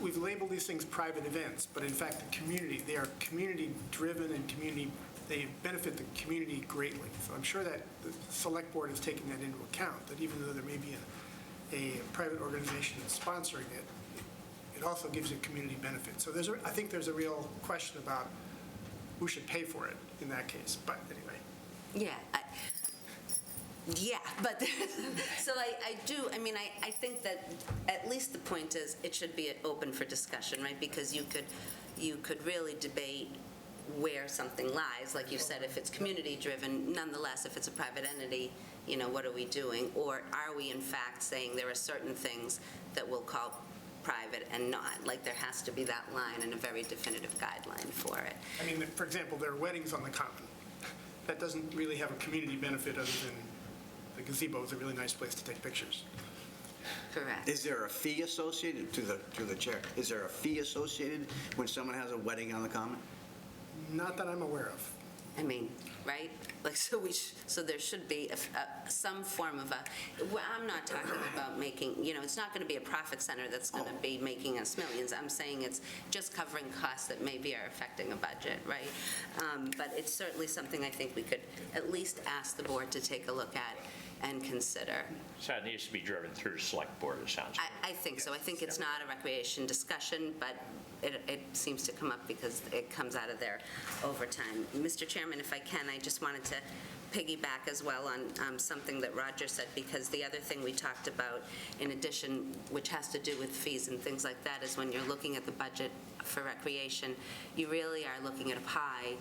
we've labeled these things private events, but in fact, the community, they are community-driven and they benefit the community greatly. So I'm sure that the select board has taken that into account, that even though there may be a private organization that's sponsoring it, it also gives a community benefit. So I think there's a real question about who should pay for it in that case, but anyway. Yeah, but, so I think that at least the point is, it should be open for discussion, right? Because you could really debate where something lies, like you said, if it's community-driven, nonetheless, if it's a private entity, what are we doing? Or are we in fact saying there are certain things that we'll call private and not? Like, there has to be that line and a very definitive guideline for it. I mean, for example, there are weddings on the common. That doesn't really have a community benefit other than the gazebo is a really nice place to take pictures. Correct. Is there a fee associated, to the chair, is there a fee associated when someone has a wedding on the common? Not that I'm aware of. I mean, right? Like, so there should be some form of I'm not talking about making, it's not going to be a profit center that's going to be making us millions. I'm saying it's just covering costs that maybe are affecting a budget, right? But it's certainly something I think we could at least ask the board to take a look at and consider. So it needs to be driven through select board, it sounds like. I think so. I think it's not a recreation discussion, but it seems to come up because it comes out of there over time. Mr. Chairman, if I can, I just wanted to piggyback as well on something that Roger said, because the other thing we talked about, in addition, which has to do with fees and things like that, is when you're looking at the budget for recreation, you really are looking at a pie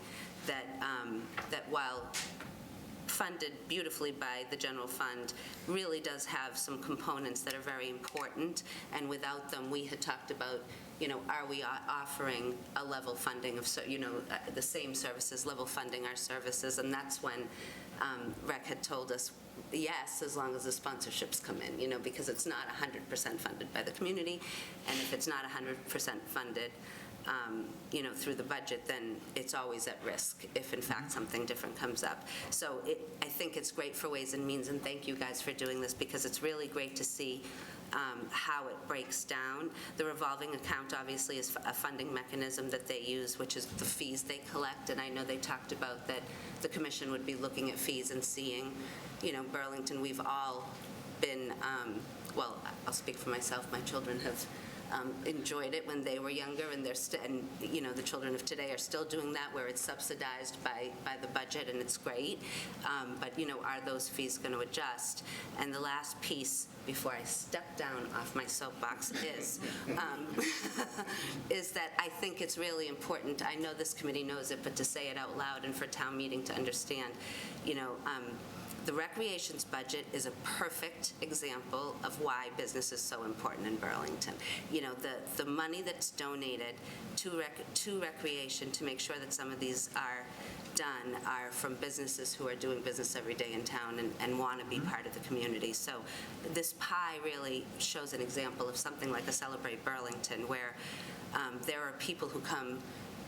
that while funded beautifully by the general fund, really does have some components that are very important, and without them, we had talked about, are we offering a level funding of, the same services, level funding our services, and that's when Rec had told us, yes, as long as the sponsorships come in, because it's not 100% funded by the community, and if it's not 100% funded, through the budget, then it's always at risk if in fact something different comes up. So I think it's great for Ways and Means, and thank you guys for doing this, because it's really great to see how it breaks down. The revolving account obviously is a funding mechanism that they use, which is the fees they collect, and I know they talked about that the commission would be looking at fees and seeing, Burlington, we've all been, well, I'll speak for myself, my children have enjoyed it when they were younger, and the children of today are still doing that, where it's subsidized by the budget, and it's great. But are those fees going to adjust? And the last piece, before I step down off my soapbox, is is that I think it's really important. I know this committee knows it, but to say it out loud and for town meeting to understand, the recreations budget is a perfect example of why business is so important in Burlington. The money that's donated to recreation to make sure that some of these are done are from businesses who are doing business every day in town and want to be part of the community. So this pie really shows an example of something like a Celebrate Burlington, where there are people who come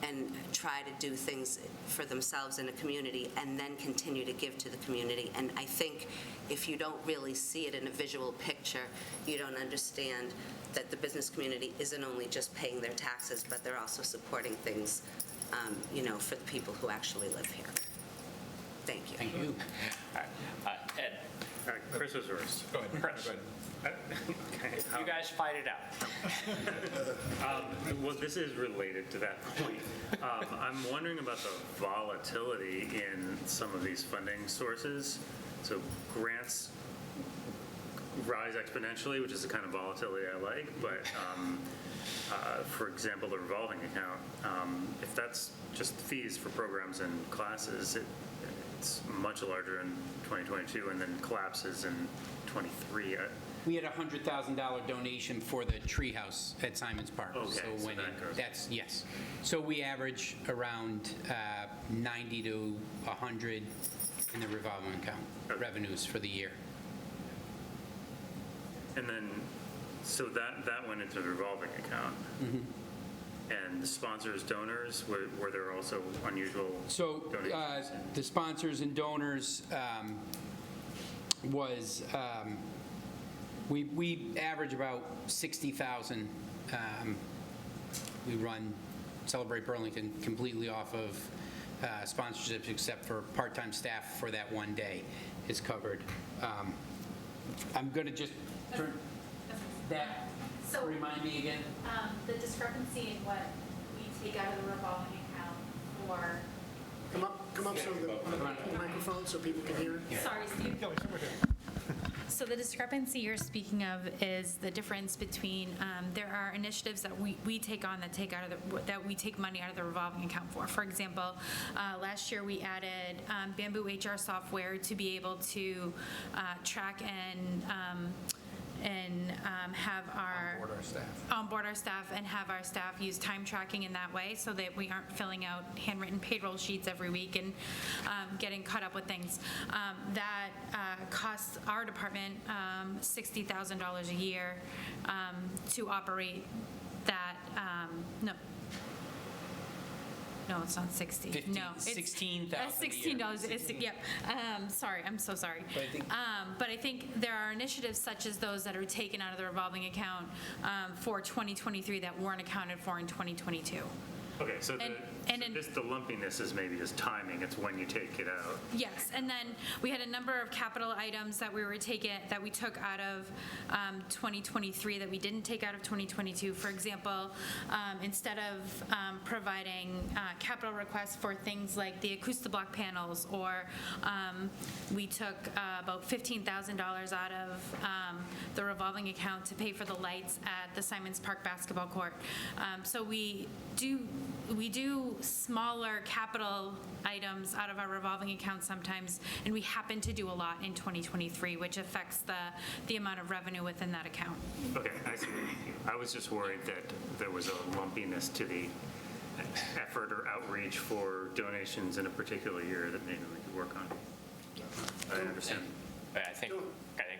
and try to do things for themselves in a community and then continue to give to the community. And I think if you don't really see it in a visual picture, you don't understand that the business community isn't only just paying their taxes, but they're also supporting things, for the people who actually live here. Thank you. Thank you. Ed, All right, Chris was first. Go ahead. Chris. Go ahead. Okay. You guys fight it out. Well, this is related to that point. I'm wondering about the volatility in some of these funding sources. So grants rise exponentially, which is the kind of volatility I like, but for example, the revolving account, if that's just fees for programs and classes, it's much larger in 2022 and then collapses in 23. We had a $100,000 donation for the treehouse at Simon's Park. Okay, so when that goes. that's, yes. So we average around 90 to 100 in the revolving account revenues for the year. And then, so that went into the revolving account. And the sponsors, donors, were there also unusual So donations? the sponsors and donors, was, we average about 60,000. We run Celebrate Burlington completely off of sponsorships, except for part-time staff for that one day is covered. I'm going to just turn that, So, remind me again. the discrepancy in what we take out of the revolving account for, Come up so the microphone so people can hear. sorry, Steve. So the discrepancy you're speaking of is the difference between, there are initiatives that we take on that we take money out of the revolving account for. For example, last year we added Bamboo HR software to be able to track and have our onboard our staff and have our staff use time tracking in that way, so that we aren't filling out handwritten payroll sheets every week and getting caught up with things. That costs our department $60,000 a year to operate that. No, it's not 60. No, it's $16,000 That's $16. Yep. Sorry, I'm so sorry. But I think there are initiatives such as those that are taken out of the revolving account for 2023 that weren't accounted for in 2022. Okay, so the lumpiness is maybe just timing, it's when you take it out. Yes, and then we had a number of capital items that we took out of 2023 that we didn't take out of 2022. For example, instead of providing capital requests for things like the Acoustablock panels, or we took about $15,000 out of the revolving account to pay for the lights at the Simons Park basketball court. So we do smaller capital items out of our revolving account sometimes, and we happen to do a lot in 2023, which affects the amount of revenue within that account. Okay, I see. I was just worried that there was a lumpiness to the effort or outreach for donations in a particular year that maybe we could work on. I understand. I think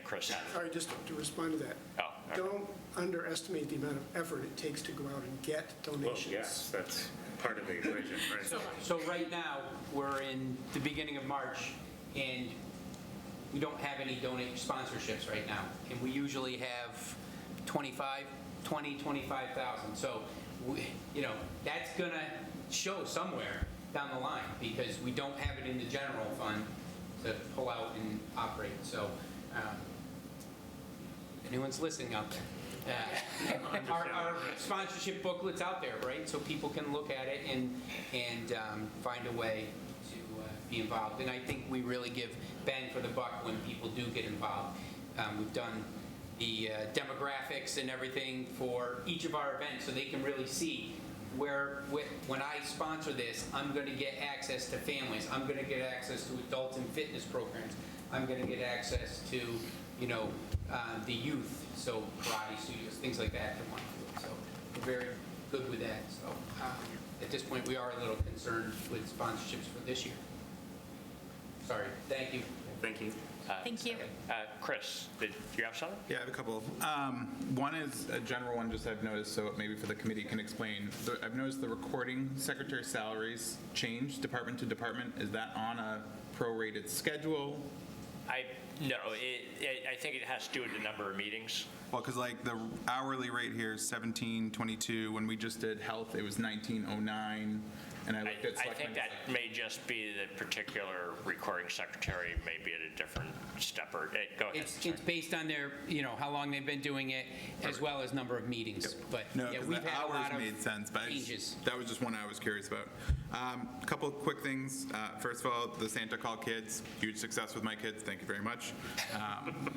Chris had it. Sorry, just to respond to that. Oh, okay. Don't underestimate the amount of effort it takes to go out and get donations. Well, yes, that's part of the equation, right? So right now, we're in the beginning of March, and we don't have any sponsorships right now. And we usually have 25,000. So, that's going to show somewhere down the line, because we don't have it in the general fund to pull out and operate. So, anyone's listening out there. Our sponsorship booklet's out there, right? So people can look at it and find a way to be involved. And I think we really give bang for the buck when people do get involved. We've done the demographics and everything for each of our events, so they can really see when I sponsor this, I'm going to get access to families. I'm going to get access to adult and fitness programs. I'm going to get access to, the youth, so karate studios, things like that. So we're very good with that. So at this point, we are a little concerned with sponsorships for this year. Sorry. Thank you. Thank you. Thank you. Chris, did you have something? Yeah, I have a couple. One is a general one, just I've noticed, so maybe for the committee can explain. I've noticed the recording secretary salaries change department to department. Is that on a prorated schedule? No, I think it has to do with the number of meetings. Well, because like the hourly rate here is $17.22. When we just did health, it was $19.09. And I looked at I think that may just be the particular recording secretary may be at a different step or, go ahead. It's based on their, how long they've been doing it, as well as number of meetings. But no, yeah, because we've the had a hours lot of made sense, but changes. that was just one I was curious about. A couple of quick things. First of all, the Santa Call kids, huge success with my kids. Thank you very much.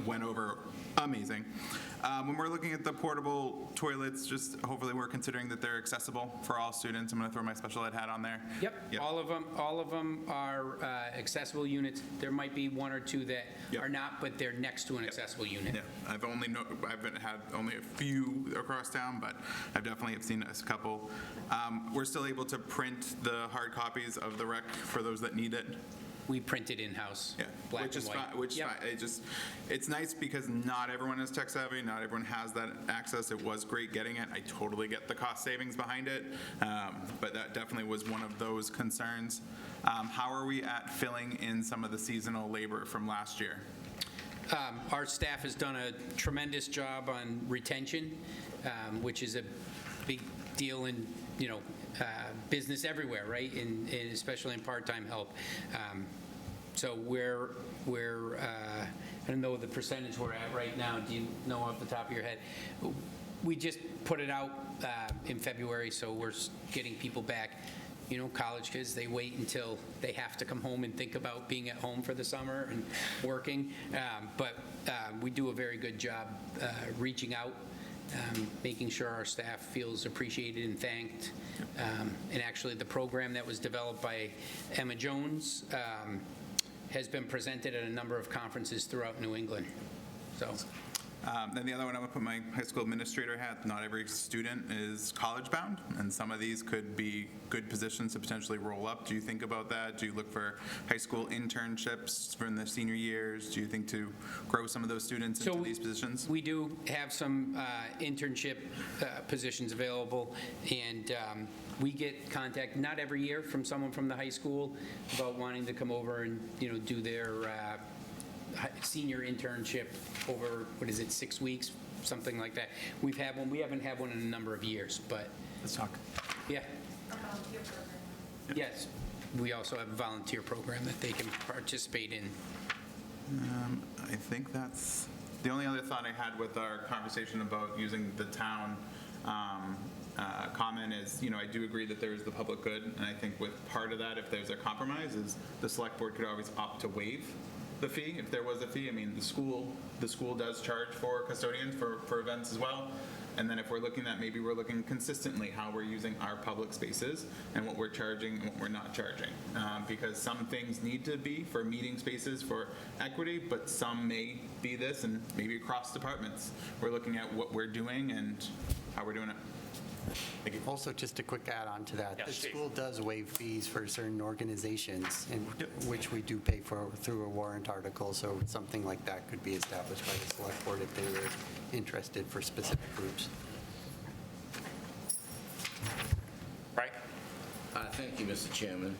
Went over amazing. When we're looking at the portable toilets, just hopefully we're considering that they're accessible for all students. I'm going to throw my special ed hat on there. Yep. All of them are accessible units. There might be one or two that are not, but they're next to an accessible unit. Yeah, I've had only a few across town, but I've definitely have seen a couple. We're still able to print the hard copies of the rec for those that need it. We print it in-house, black which and is white. fine. Which is fine. It's nice because not everyone is tech savvy. Not everyone has that access. It was great getting it. I totally get the cost savings behind it, but that definitely was one of those concerns. How are we at filling in some of the seasonal labor from last year? Our staff has done a tremendous job on retention, which is a big deal in, business everywhere, right? And especially in part-time help. So we're I don't know what the percentage we're at right now. Do you know off the top of your head? We just put it out in February, so we're getting people back. College kids, they wait until they have to come home and think about being at home for the summer and working. But we do a very good job reaching out, making sure our staff feels appreciated and thanked. And actually, the program that was developed by Emma Jones has been presented at a number of conferences throughout New England. So. Then the other one, I'm going to put my high school administrator hat. Not every student is college-bound, and some of these could be good positions to potentially roll up. Do you think about that? Do you look for high school internships from the senior years? Do you think to grow some of those students into these positions? We do have some internship positions available, and we get contact, not every year, from someone from the high school about wanting to come over and, do their senior internship over, 6 weeks, something like that. We've had one. We haven't had one in a number of years, but. Let's talk. Yeah. Yes. We also have a volunteer program that they can participate in. I think that's the only other thought I had with our conversation about using the town comment is, I do agree that there is the public good, and I think with part of that, if there's a compromise, is the select board could always opt to waive the fee, if there was a fee. I mean, the school does charge for custodians for events as well. And then if we're looking at, maybe we're looking consistently how we're using our public spaces and what we're charging and what we're not charging. Because some things need to be for meeting spaces for equity, but some may be this, and maybe across departments. We're looking at what we're doing and how we're doing it. Thank you. Also, just a quick add-on to that. Yes, the Steve. school does waive fees for certain organizations, which we do pay for through a warrant article, so something like that could be established by the select board if they were interested for specific groups. Right? Thank you, Mr. Chairman.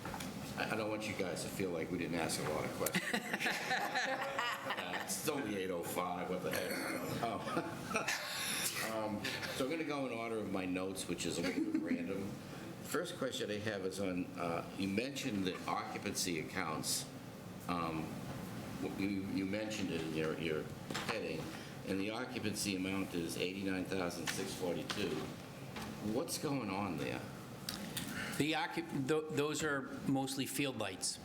I don't want you guys to feel like we didn't ask a lot of questions. It's only 8:05, what the heck? So I'm going to go in order of my notes, which is a little bit random. First question I have is on, you mentioned the occupancy accounts. You mentioned it in your heading, and the occupancy amount is $89,642. What's going on there? Those are mostly field lights.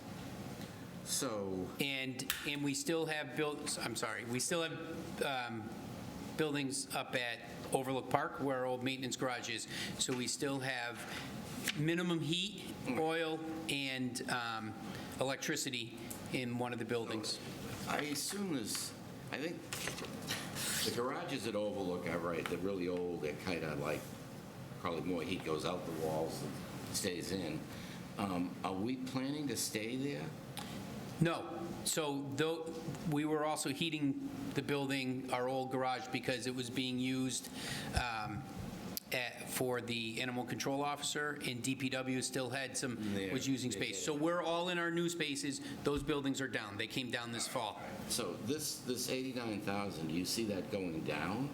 So. And we still have buildings up at Overlook Park where our old maintenance garage is. So we still have minimum heat, oil, and electricity in one of the buildings. I assume I think the garages at Overlook are right. They're really old. They're kind of like, probably more heat goes out the walls than stays in. Are we planning to stay there? No. So we were also heating the building, our old garage, because it was being used for the animal control officer, and DPW still had was using space. So we're all in our new spaces. Those buildings are down. They came down this fall. So this 89,000, do you see that going down?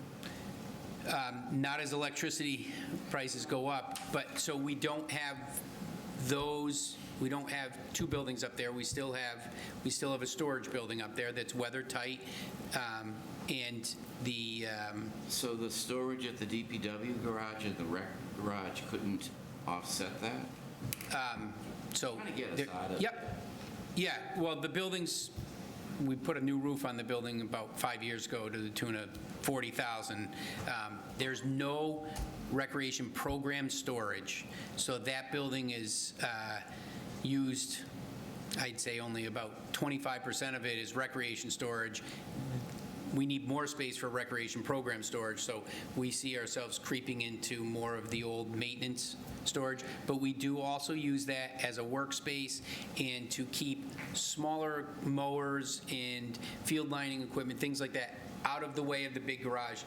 Not as electricity prices go up, but so we don't have those. We don't have two buildings up there. We still have a storage building up there that's weather tight, and the. So the storage at the DPW garage and the rec garage couldn't offset that? So. Trying to get us out of. Yep. Yeah. Well, the buildings. We put a new roof on the building about 5 years ago to the tune of $40,000. There's no recreation program storage, so that building is used, I'd say only about 25% of it is recreation storage. We need more space for recreation program storage, so we see ourselves creeping into more of the old maintenance storage, but we do also use that as a workspace and to keep smaller mowers and field lining equipment, things like that, out of the way of the big garage.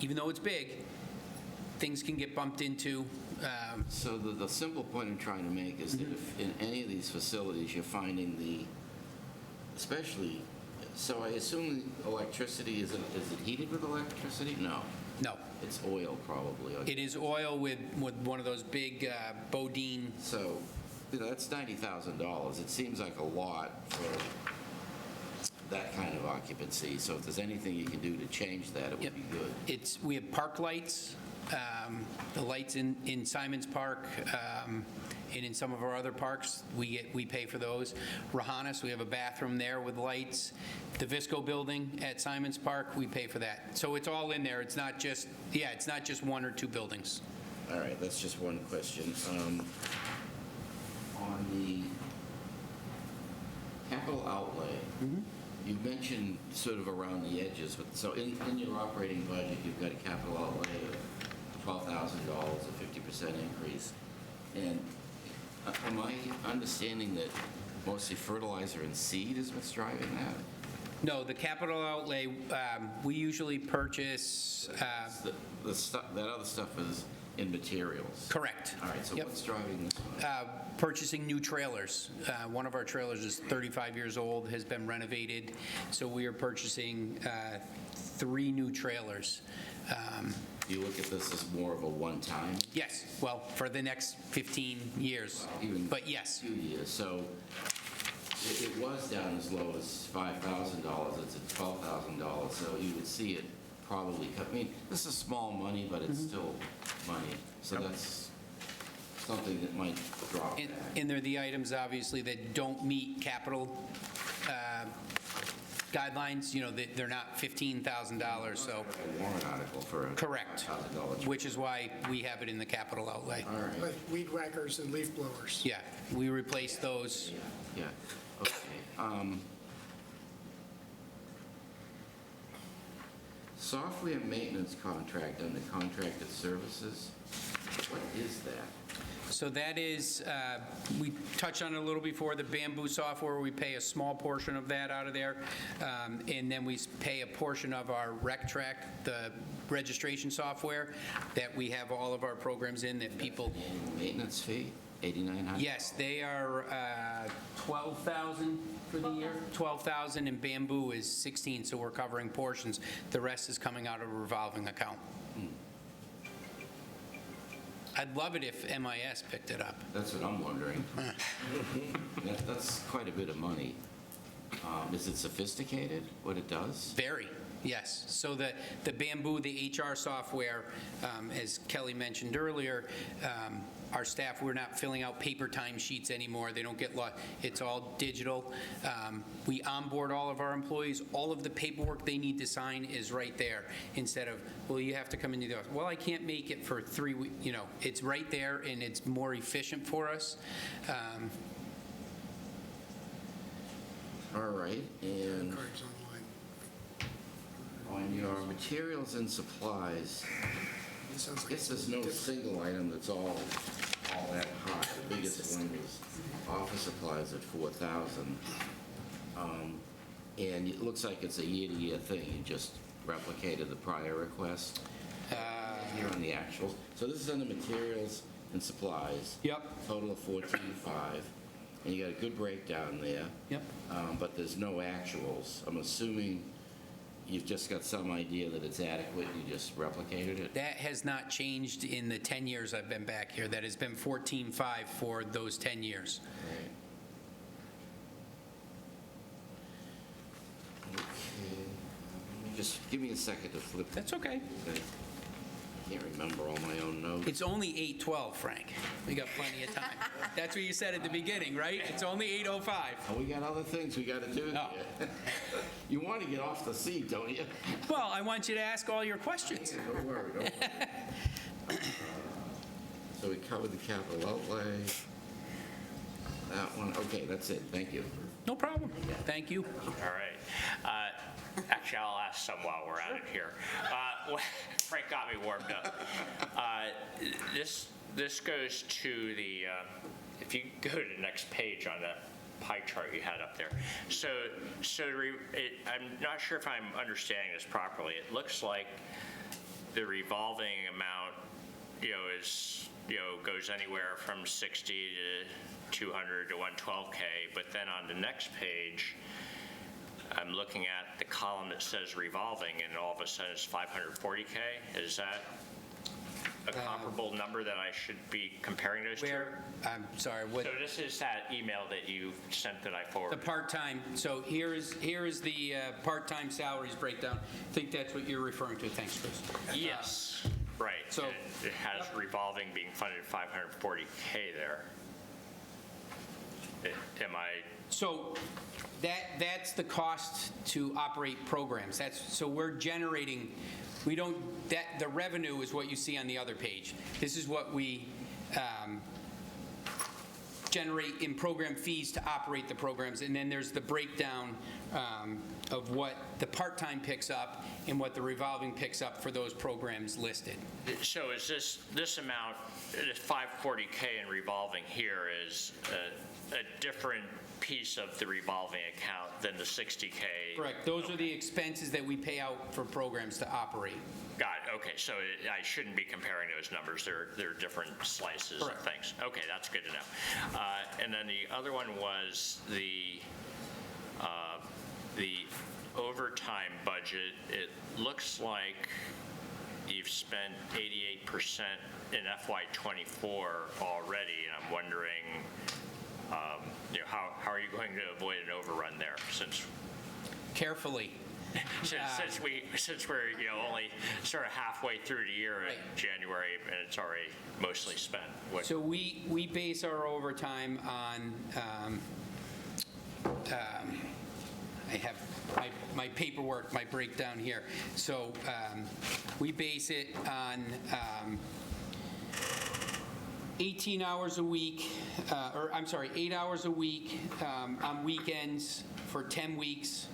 Even though it's big, things can get bumped into. So the simple point I'm trying to make is that if in any of these facilities you're finding especially So I assume electricity, is it heated with electricity? No. No. It's oil probably. It is oil with one of those big Bodine. So, that's $90,000. It seems like a lot for that kind of occupancy. So if there's anything you can do to change that, it would be good. We have park lights, the lights in Simons Park, and in some of our other parks, we pay for those. Rahanis, we have a bathroom there with lights. The Visco building at Simons Park, we pay for that. So it's all in there. It's not just one or two buildings. All right, that's just one question. On the capital outlay, you mentioned sort of around the edges, but so in your operating budget, you've got a capital outlay of $12,000, a 50% increase. And am I understanding that mostly fertilizer and seed is what's driving that? No, the capital outlay, we usually purchase. That other stuff is in materials. Correct. All right, so what's driving this one? Purchasing new trailers. One of our trailers is 35 years old, has been renovated, so we are purchasing 3 new trailers. Do you look at this as more of a one-time? Yes, well, for the next 15 years, but yes. 2 years, so it was down as low as $5,000, it's at $12,000, so you would see it probably, I mean, this is small money, but it's still money, so that's something that might drop back. And they're the items, obviously, that don't meet capital guidelines, they're not $15,000, so. A warrant article for a correct, $1,000. which is why we have it in the capital outlay. All right. Like weed whackers and leaf blowers. Yeah, we replace those. Yeah, okay. Software maintenance contract under contracted services, what is that? So that is, we touched on it a little before, the Bamboo software, we pay a small portion of that out of there, and then we pay a portion of our RecTrack, the registration software that we have all of our programs in that people. Maintenance fee, $8,900? Yes, they are $12,000 for the year. $12,000, and Bamboo is $16,000, so we're covering portions. The rest is coming out of a revolving account. I'd love it if MIS picked it up. That's what I'm wondering. That's quite a bit of money. Is it sophisticated, what it does? Very, yes. So the Bamboo, the HR software, as Kelly mentioned earlier, our staff, we're not filling out paper timesheets anymore. They don't get lost. It's all digital. We onboard all of our employees. All of the paperwork they need to sign is right there instead of, well, you have to come into the office. Well, I can't make it for 3 weeks. It's right there, and it's more efficient for us. All right, and Cards online. on your materials and supplies, It sounds I like guess there's no single item that's all that high. The biggest one was office supplies at $4,000. And it looks like it's a year-to-year thing. You just replicated the prior request here on the actuals. So this is under materials and supplies. Yep. Total of $14,500. And you got a good breakdown there. Yep. But there's no actuals. I'm assuming you've just got some idea that it's adequate, you just replicated it? That has not changed in the 10 years I've been back here. That has been 14.5 for those 10 years. Right. Okay. Just give me a second to flip. That's okay. I can't remember all my own notes. It's only 8:12, Frank. We got plenty of time. That's what you said at the beginning, right? It's only 8:05. Oh, we got other things we got to do Oh. here. You want to get off the seat, don't you? Well, I want you to ask all your questions. Don't worry, don't worry. So we covered the capital outlay. That one, okay, that's it, thank you. No problem. Thank you. All right. Actually, I'll ask some while we're at it here. Frank got me warmed up. This goes to the, if you go to the next page on that pie chart you had up there. So I'm not sure if I'm understanding this properly. It looks like the revolving amount, is, goes anywhere from 60 to 200 to 112K, but then on the next page, I'm looking at the column that says revolving, and all of a sudden it's 540K. Is that a comparable number that I should be comparing those to? I'm sorry, what? So this is that email that you sent that I The forwarded. part-time, so here is the part-time salaries breakdown. I think that's what you're referring to. Thanks, Chris. Yes, right. So- And it has revolving being funded at 540K there. Am I? So that's the cost to operate programs. So we're generating, the revenue is what you see on the other page. This is what we generate in program fees to operate the programs, and then there's the breakdown of what the part-time picks up and what the revolving picks up for those programs listed. So is this amount, this 540K in revolving here is a different piece of the revolving account than the 60K? Correct. Those are the expenses that we pay out for programs to operate. Got it, okay, so I shouldn't be comparing those numbers, they're different slices of things. Okay, that's good to know. And then the other one was the overtime budget. It looks like you've spent 88% in FY24 already, and I'm wondering, how are you going to avoid an overrun there since? Carefully. Since we're only sort of halfway through the year in January and it's already mostly spent. So we base our overtime on, I have my paperwork, my breakdown here. So we base it on 18 hours a week, 8 hours a week on weekends for 10 weeks.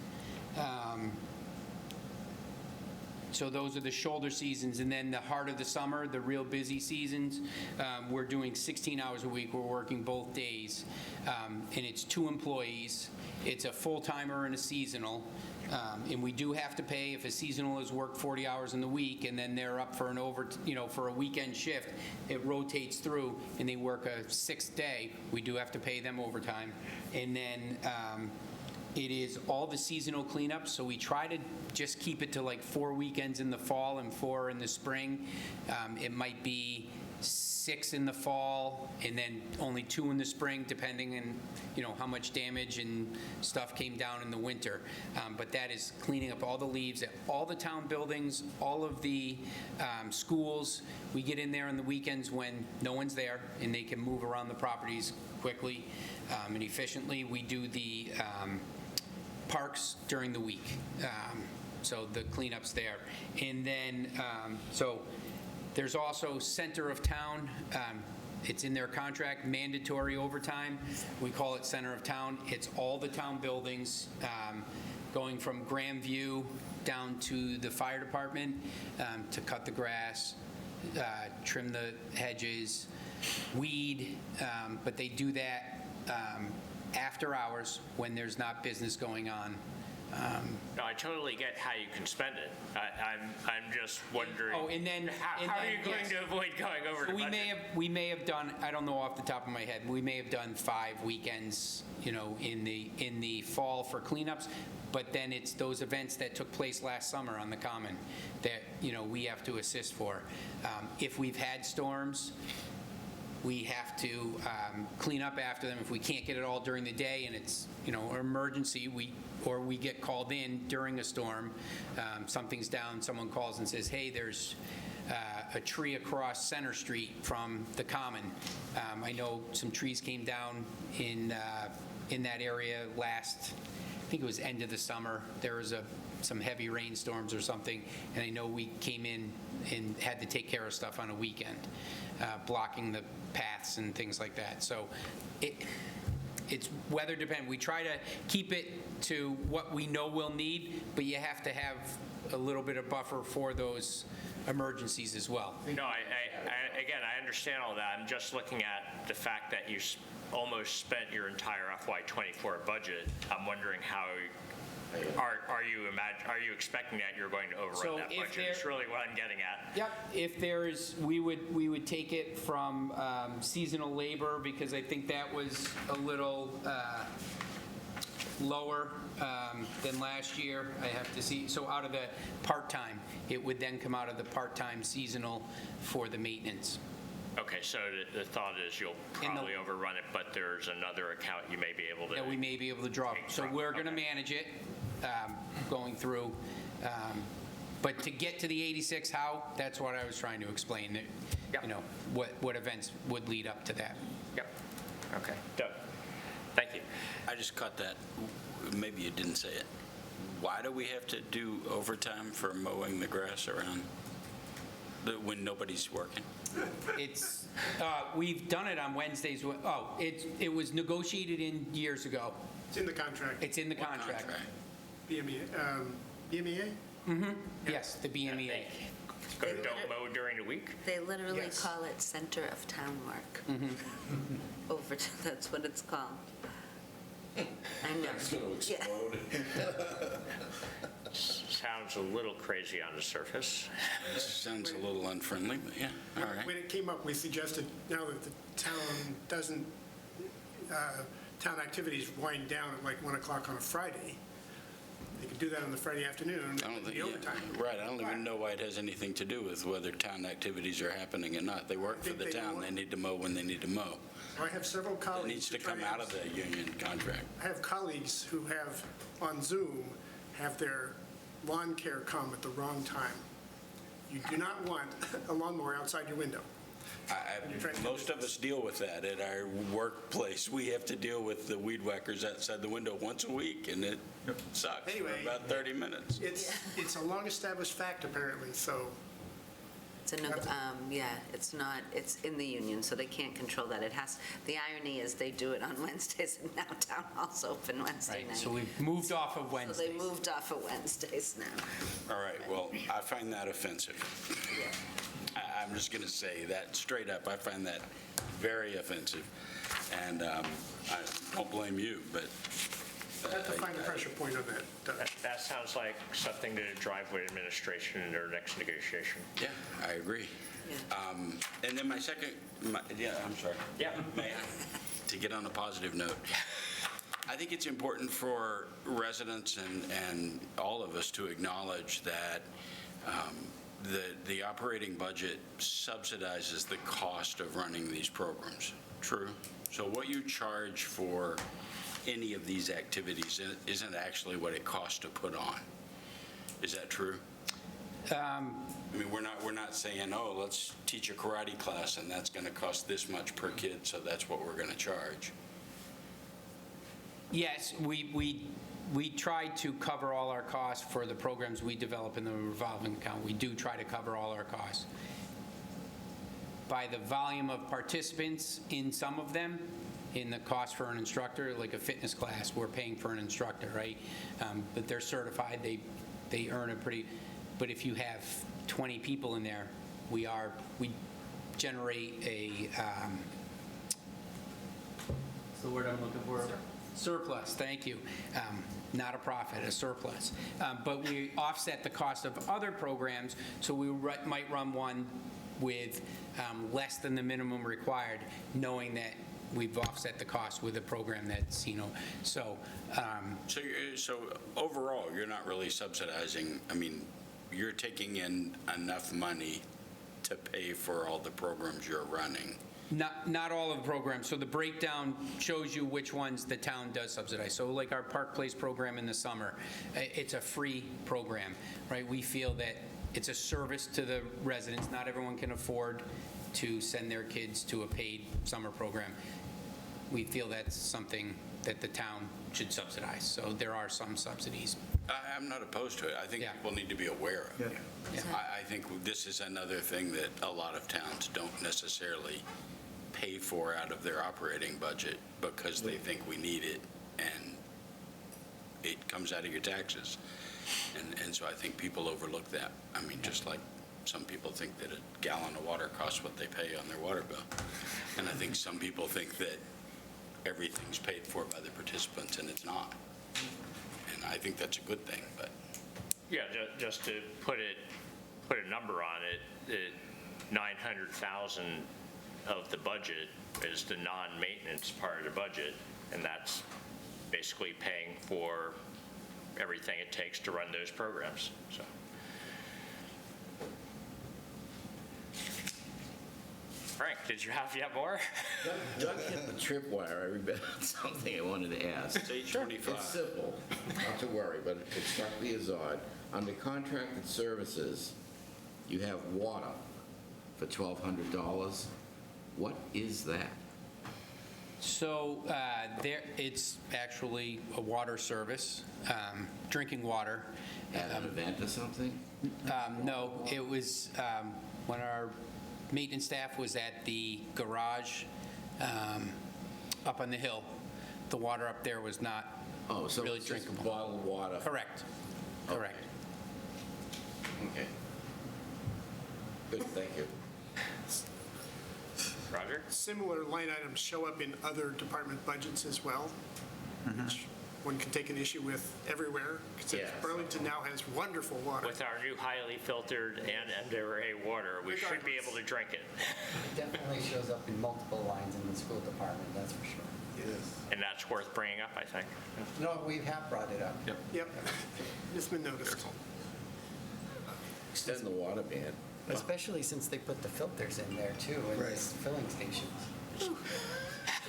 So those are the shoulder seasons, and then the heart of the summer, the real busy seasons, we're doing 16 hours a week. We're working both days, and it's 2 employees. It's a full-timer and a seasonal, and we do have to pay if a seasonal has worked 40 hours in the week, and then they're up for for a weekend shift. It rotates through, and they work a 6th day. We do have to pay them overtime, and then. It is all the seasonal cleanup, so we try to just keep it to like 4 weekends in the fall and 4 in the spring. It might be 6 in the fall and then only 2 in the spring, depending on how much damage and stuff came down in the winter. But that is cleaning up all the leaves at all the town buildings, all of the schools. We get in there on the weekends when no one's there and they can move around the properties quickly and efficiently. We do the parks during the week, so the cleanups there. And then, so there's also center of town. It's in their contract, mandatory overtime. We call it center of town. It's all the town buildings, going from Grandview down to the fire department to cut the grass, trim the hedges, weed, but they do that after hours when there's not business going on. No, I totally get how you can spend it. I'm just wondering. Oh, and then how are you going to avoid going over the budget? We may have done, I don't know off the top of my head, we may have done 5 weekends, in the fall for cleanups, but then it's those events that took place last summer on the Common that, we have to assist for. If we've had storms, we have to clean up after them. If we can't get it all during the day and it's, an emergency, or we get called in during a storm, something's down, someone calls and says, hey, there's a tree across Center Street from the Common. I know some trees came down in that area last, I think it was end of the summer. There was some heavy rainstorms or something, and I know we came in and had to take care of stuff on a weekend, blocking the paths and things like that. So it's weather dependent. We try to keep it to what we know we'll need, but you have to have a little bit of buffer for those emergencies as well. No, again, I understand all that. I'm just looking at the fact that you almost spent your entire FY24 budget. I'm wondering how. Are you expecting that you're going to overrun that budget? It's really what I'm getting at. Yep. If there is, we would take it from seasonal labor, because I think that was a little lower than last year. I have to see, so out of the part-time, it would then come out of the part-time seasonal for the maintenance. Okay, so the thought is you'll probably overrun it, but there's another account you may be able to. That we may be able to draw. So we're going to manage it going through. But to get to the 86, how, that's what I was trying to explain, that, you know, what events would lead up to that. Yep. Okay. Doug, thank you. I just caught that. Maybe you didn't say it. Why do we have to do overtime for mowing the grass around when nobody's working? It's, we've done it on Wednesdays. It was negotiated in years ago. It's in the contract. It's in the contract. BMEA? Yes, the BMEA. Don't mow during the week? They literally call it center of town work. That's what it's called. I know. It's going to explode. Sounds a little crazy on the surface. Sounds a little unfriendly, but yeah, all right. When it came up, we suggested now that the town doesn't, town activities wind down at like 1 o'clock on a Friday. They could do that on the Friday afternoon, I don't think, the overtime. right, I don't even know why it has anything to do with whether town activities are happening or not. They work for the town, they need to mow when they need to mow. I have several colleagues. It needs to who try come out of the union contract. I have colleagues who have, on Zoom, have their lawn care come at the wrong time. You do not want a lawnmower outside your window. Most of us deal with that at our workplace. We have to deal with the weed whackers outside the window once a week, and it sucks for about 30 minutes. It's a long-established fact, apparently, so. It's a no, it's not, it's in the union, so they can't control that. It has, the irony is they do it on Wednesdays, and now town hall's open Wednesday night. Right, so we've moved off of Wednesdays. So they moved off of Wednesdays now. All right, well, I find that offensive. I'm just going to say that straight up. I find that very offensive, and I don't blame you, but. I have to find the pressure point on that. That sounds like something to drive with administration in their next negotiation. Yeah, I agree. And then my second, I'm sorry. Yeah. May I? To get on a positive note. I think it's important for residents and all of us to acknowledge that the operating budget subsidizes the cost of running these programs. True? So what you charge for any of these activities isn't actually what it costs to put on. Is that true? I mean, we're not saying, oh, let's teach a karate class and that's going to cost this much per kid, so that's what we're going to charge. Yes, we try to cover all our costs for the programs we develop in the revolving account. We do try to cover all our costs. By the volume of participants in some of them, in the cost for an instructor, like a fitness class, we're paying for an instructor, right? But they're certified, they earn a pretty, but if you have 20 people in there, we generate a, what's the word I'm looking for? Surplus, thank you. Not a profit, a surplus. But we offset the cost of other programs, so we might run one with less than the minimum required, knowing that we've offset the cost with a program that's, so. So overall, you're not really subsidizing, I mean, you're taking in enough money to pay for all the programs you're running. Not all of the programs. So the breakdown shows you which ones the town does subsidize. So like our Park Place program in the summer, it's a free program, right? We feel that it's a service to the residents. Not everyone can afford to send their kids to a paid summer program. We feel that's something that the town should subsidize. So there are some subsidies. I'm not opposed to it. I think people need to be aware of it. Yeah. I think this is another thing that a lot of towns don't necessarily pay for out of their operating budget because they think we need it, and it comes out of your taxes. And so I think people overlook that. I mean, just like some people think that a gallon of water costs what they pay on their water bill. And I think some people think that everything's paid for by the participants, and it's not. And I think that's a good thing, but. Yeah, just to put a number on it, 900,000 of the budget is the non-maintenance part of the budget, and that's basically paying for everything it takes to run those programs, so. Frank, did you have yet more? Doug hit the tripwire. I remember something I wanted to ask. It's 8:25. It's simple, not to worry, but it struck me as odd. Under contracted services, you have water for $1,200. What is that? So it's actually a water service, drinking water. At an event or something? No, it was when our maintenance staff was at the garage up on the hill. The water up there was not really it's just drinkable. bottled water? Correct. Correct. Okay. Good, thank you. Roger? Similar line items show up in other department budgets as well, which one can take an issue with everywhere, because Yes. Burlington now has wonderful water. With our new highly filtered and MWA water, we should be able to drink it. It definitely shows up in multiple lines in the school department, that's for sure. Yes. And that's worth bringing up, I think. No, we have brought it up. Yep, it's been noticed. Extend the water ban. Especially since they put the filters in there too, in these filling stations.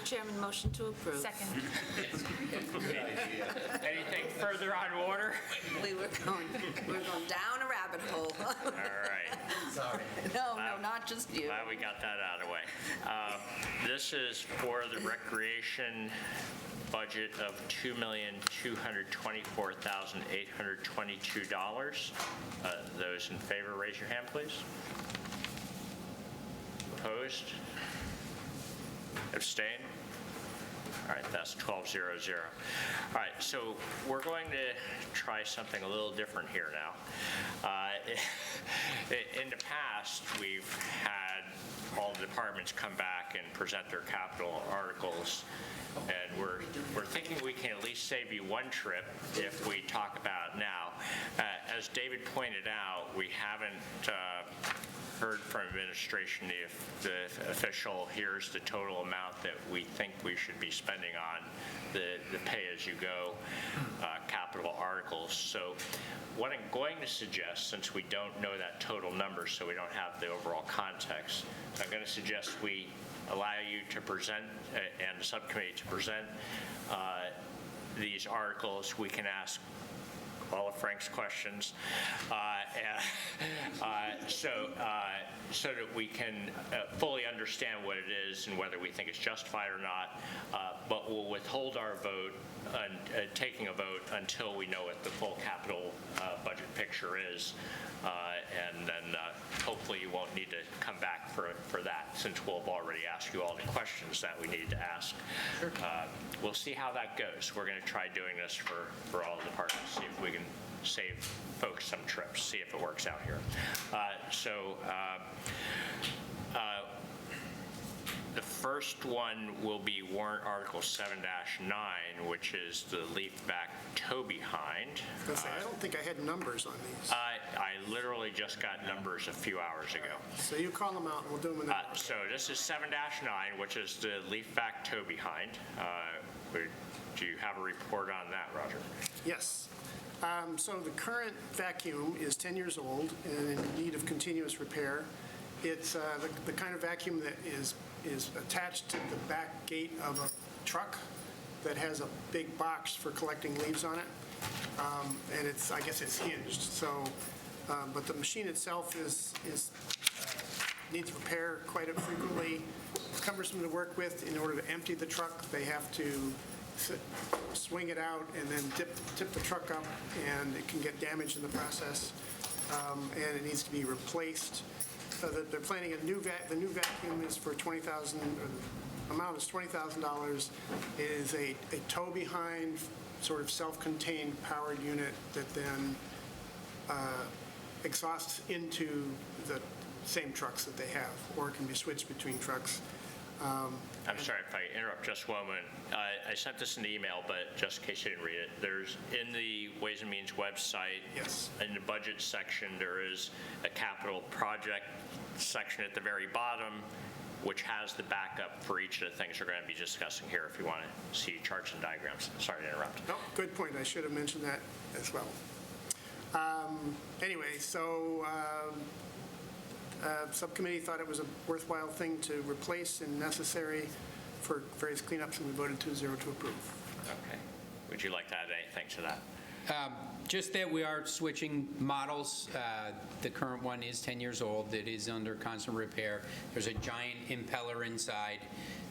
Chairman, motion to approve. Second. Anything further on water? We're going down a rabbit hole. All right. Sorry. No, not just you. Glad we got that out of the way. This is for the recreation budget of $2,224,822. Those in favor, raise your hand, please. Opposed? Abstain? All right, that's 12-0-0. All right, so we're going to try something a little different here now. In the past, we've had all the departments come back and present their capital articles, and we're thinking we can at least save you one trip if we talk about it now. As David pointed out, we haven't heard from administration if the official here's the total amount that we think we should be spending on the pay-as-you-go capital articles. So what I'm going to suggest, since we don't know that total number, so we don't have the overall context, I'm going to suggest we allow you to present, and the subcommittee to present these articles. We can ask all of Frank's questions, so that we can fully understand what it is and whether we think it's justified or not. But we'll withhold our vote on taking a vote until we know what the full capital budget picture is, and then hopefully you won't need to come back for that, since we'll have already asked you all the questions that we need to ask. We'll see how that goes. We're going to try doing this for all the departments, see if we can save folks some trips, see if it works out here. The first one will be warrant article 7-9, which is the leaf back tow behind. I don't think I had numbers on these. I literally just got numbers a few hours ago. So you call them out and we'll do them in a... So this is 7-9, which is the leaf back tow behind. Do you have a report on that, Roger? Yes. So the current vacuum is 10 years old and in need of continuous repair. It's the kind of vacuum that is attached to the back gate of a truck that has a big box for collecting leaves on it. And I guess it's hinged. So, but the machine itself needs repair quite frequently. It's cumbersome to work with. In order to empty the truck, they have to swing it out and then tip the truck up, and it can get damaged in the process, and it needs to be replaced. So they're planning the new vacuum is for $20,000, or the amount is $20,000. It is a tow behind, sort of self-contained powered unit that then exhausts into the same trucks that they have, or it can be switched between trucks. I'm sorry if I interrupt just one moment. I sent this in the email, but just in case you didn't read it, there's in the Ways and Means website, in the budget section, there is a capital project section at the very bottom, which has the backup for each of the things we're going to be discussing here if you want to see charts and diagrams. Sorry to interrupt. No, good point. I should have mentioned that as well. Anyway, so subcommittee thought it was a worthwhile thing to replace and necessary for various cleanups, and we voted 2-0 to approve. Okay. Would you like to add anything to that? Just that we are switching models. The current one is 10 years old. It is under constant repair. There's a giant impeller inside,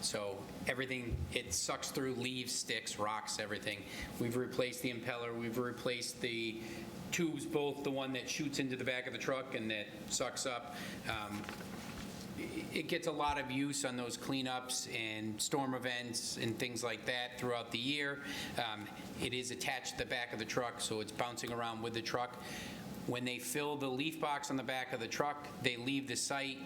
so everything, it sucks through leaves, sticks, rocks, everything. We've replaced the impeller. We've replaced the tubes, both the one that shoots into the back of the truck and that sucks up. It gets a lot of use on those cleanups and storm events and things like that throughout the year. It is attached to the back of the truck, so it's bouncing around with the truck. When they fill the leaf box on the back of the truck, they leave the site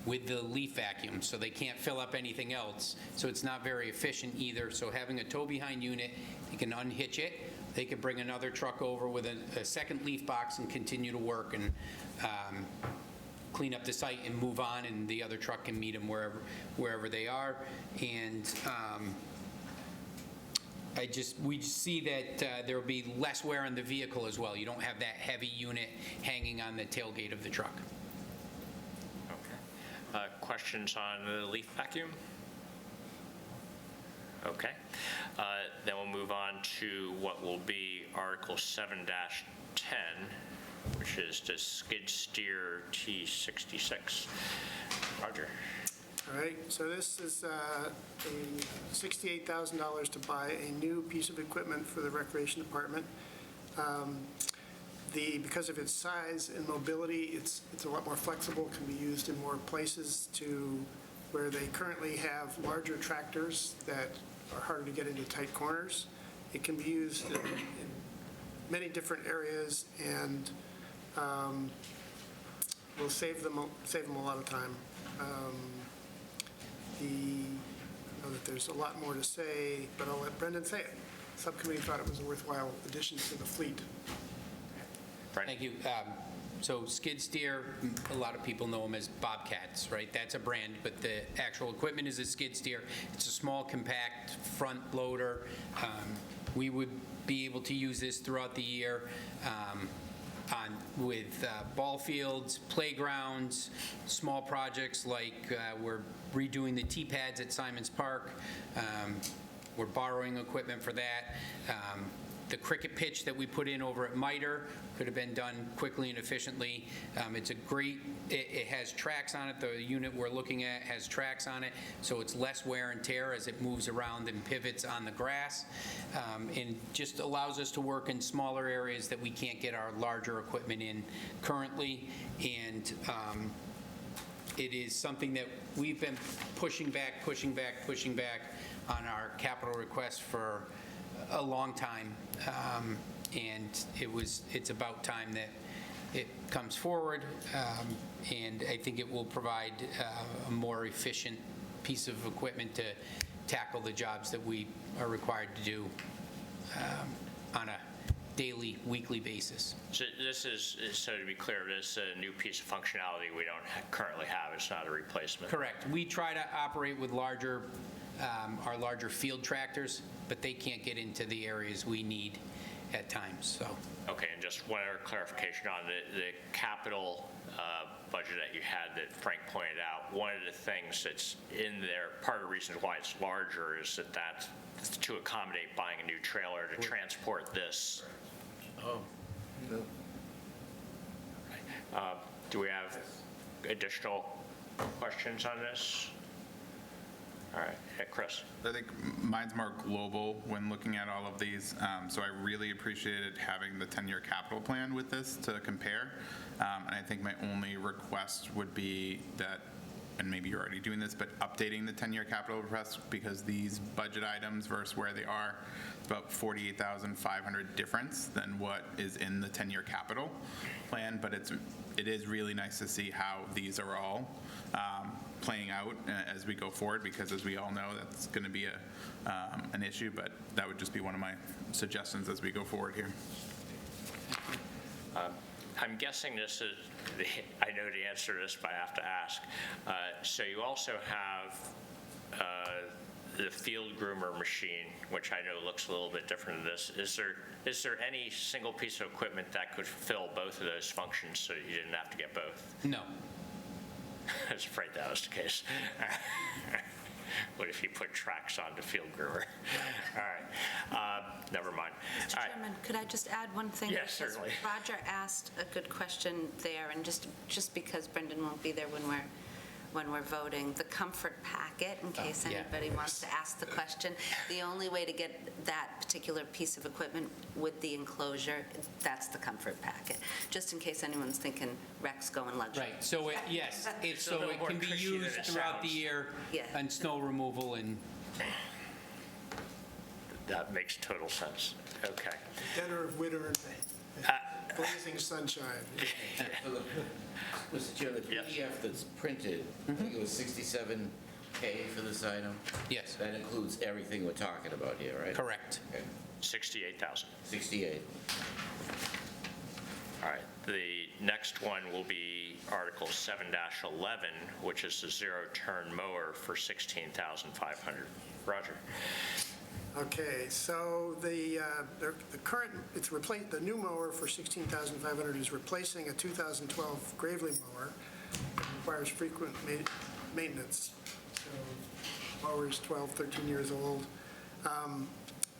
with the leaf vacuum, so they can't fill up anything else. So it's not very efficient either. So having a tow-behind unit, they can unhitch it. They could bring another truck over with a second leaf box and continue to work and clean up the site and move on, and the other truck can meet them wherever they are. And we see that there will be less wear on the vehicle as well. You don't have that heavy unit hanging on the tailgate of the truck. Okay. Questions on the leaf vacuum? Okay. Then we'll move on to what will be Article 7-10, which is the skid steer T66. Roger. All right, so this is $68,000 to buy a new piece of equipment for the Recreation Department. Because of its size and mobility, it's a lot more flexible, can be used in more places to where they currently have larger tractors that are harder to get into tight corners. It can be used in many different areas, and will save them a lot of time. I know that there's a lot more to say, but I'll let Brendan say it. Subcommittee thought it was a worthwhile addition to the fleet. Thank you. So skid steer, a lot of people know them as Bobcats, right? That's a brand, but the actual equipment is a skid steer. It's a small, compact front loader. We would be able to use this throughout the year with ball fields, playgrounds, small projects like we're redoing the T-pads at Simons Park. We're borrowing equipment for that. The cricket pitch that we put in over at MITRE could have been done quickly and efficiently. It's a great, it has tracks on it. The unit we're looking at has tracks on it, so it's less wear and tear as it moves around and pivots on the grass, and just allows us to work in smaller areas that we can't get our larger equipment in currently. And it is something that we've been pushing back on our capital request for a long time, and it's about time that it comes forward, and I think it will provide a more efficient piece of equipment to tackle the jobs that we are required to do on a daily, weekly basis. So this is, so to be clear, this is a new piece of functionality we don't currently have. It's not a replacement. Correct. We try to operate with our larger field tractors, but they can't get into the areas we need at times, so. Okay, and just one other clarification on the capital budget that you had that Frank pointed out. One of the things that's in there, part of the reason why it's larger is that's to accommodate buying a new trailer to transport this. Oh, no. Do we have additional questions on this? All right, Chris. I think mine's more global when looking at all of these. So I really appreciated having the 10-year capital plan with this to compare. And I think my only request would be that, and maybe you're already doing this, but updating the 10-year capital request, because these budget items versus where they are, it's about $48,500 difference than what is in the 10-year capital plan. But it is really nice to see how these are all playing out as we go forward, because as we all know, that's going to be an issue, but that would just be one of my suggestions as we go forward here. I'm guessing this is, I know the answer to this, but I have to ask. So you also have the field groomer machine, which I know looks a little bit different than this. Is there any single piece of equipment that could fulfill both of those functions so you didn't have to get both? No. I was afraid that was the case. What if you put tracks on the field groomer? All right, never mind. Mr. All right. Chairman, could I just add one thing? Yes, Because certainly. Roger asked a good question there, and just because Brendan won't be there when we're voting, the comfort packet, in case yeah. anybody wants to ask the question, the only way to get that particular piece of equipment with the enclosure, that's the comfort packet, just in case anyone's thinking Rex going luxury. Right, so yes, It's a so little it more can be cushy than used it throughout the sounds. year Yeah. on snow removal and, That makes total sense. Okay. Better of winter and blazing sunshine. Mr. Chair, the Yes. PDF that's printed, I think it was 67K for this item? yes, That includes everything we're talking about here, right? correct. Okay. 68,000. 68. All right, the next one will be Article 7-11, which is the zero-turn mower for $16,500. Roger. Okay, so the current, the new mower for $16,500 is replacing a 2012 Gravely mower that requires frequent maintenance. So mower's 12, 13 years old,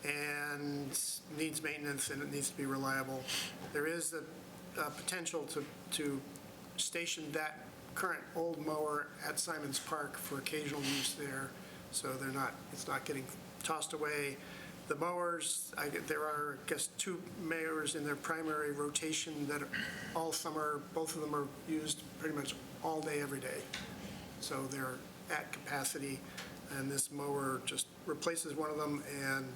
and needs maintenance, and it needs to be reliable. There is a potential to station that current old mower at Simons Park for occasional use there, so it's not getting tossed away. The mowers, there are, I guess, 2 mowers in their primary rotation that are all summer, both of them are used pretty much all day, every day. So they're at capacity, and this mower just replaces one of them and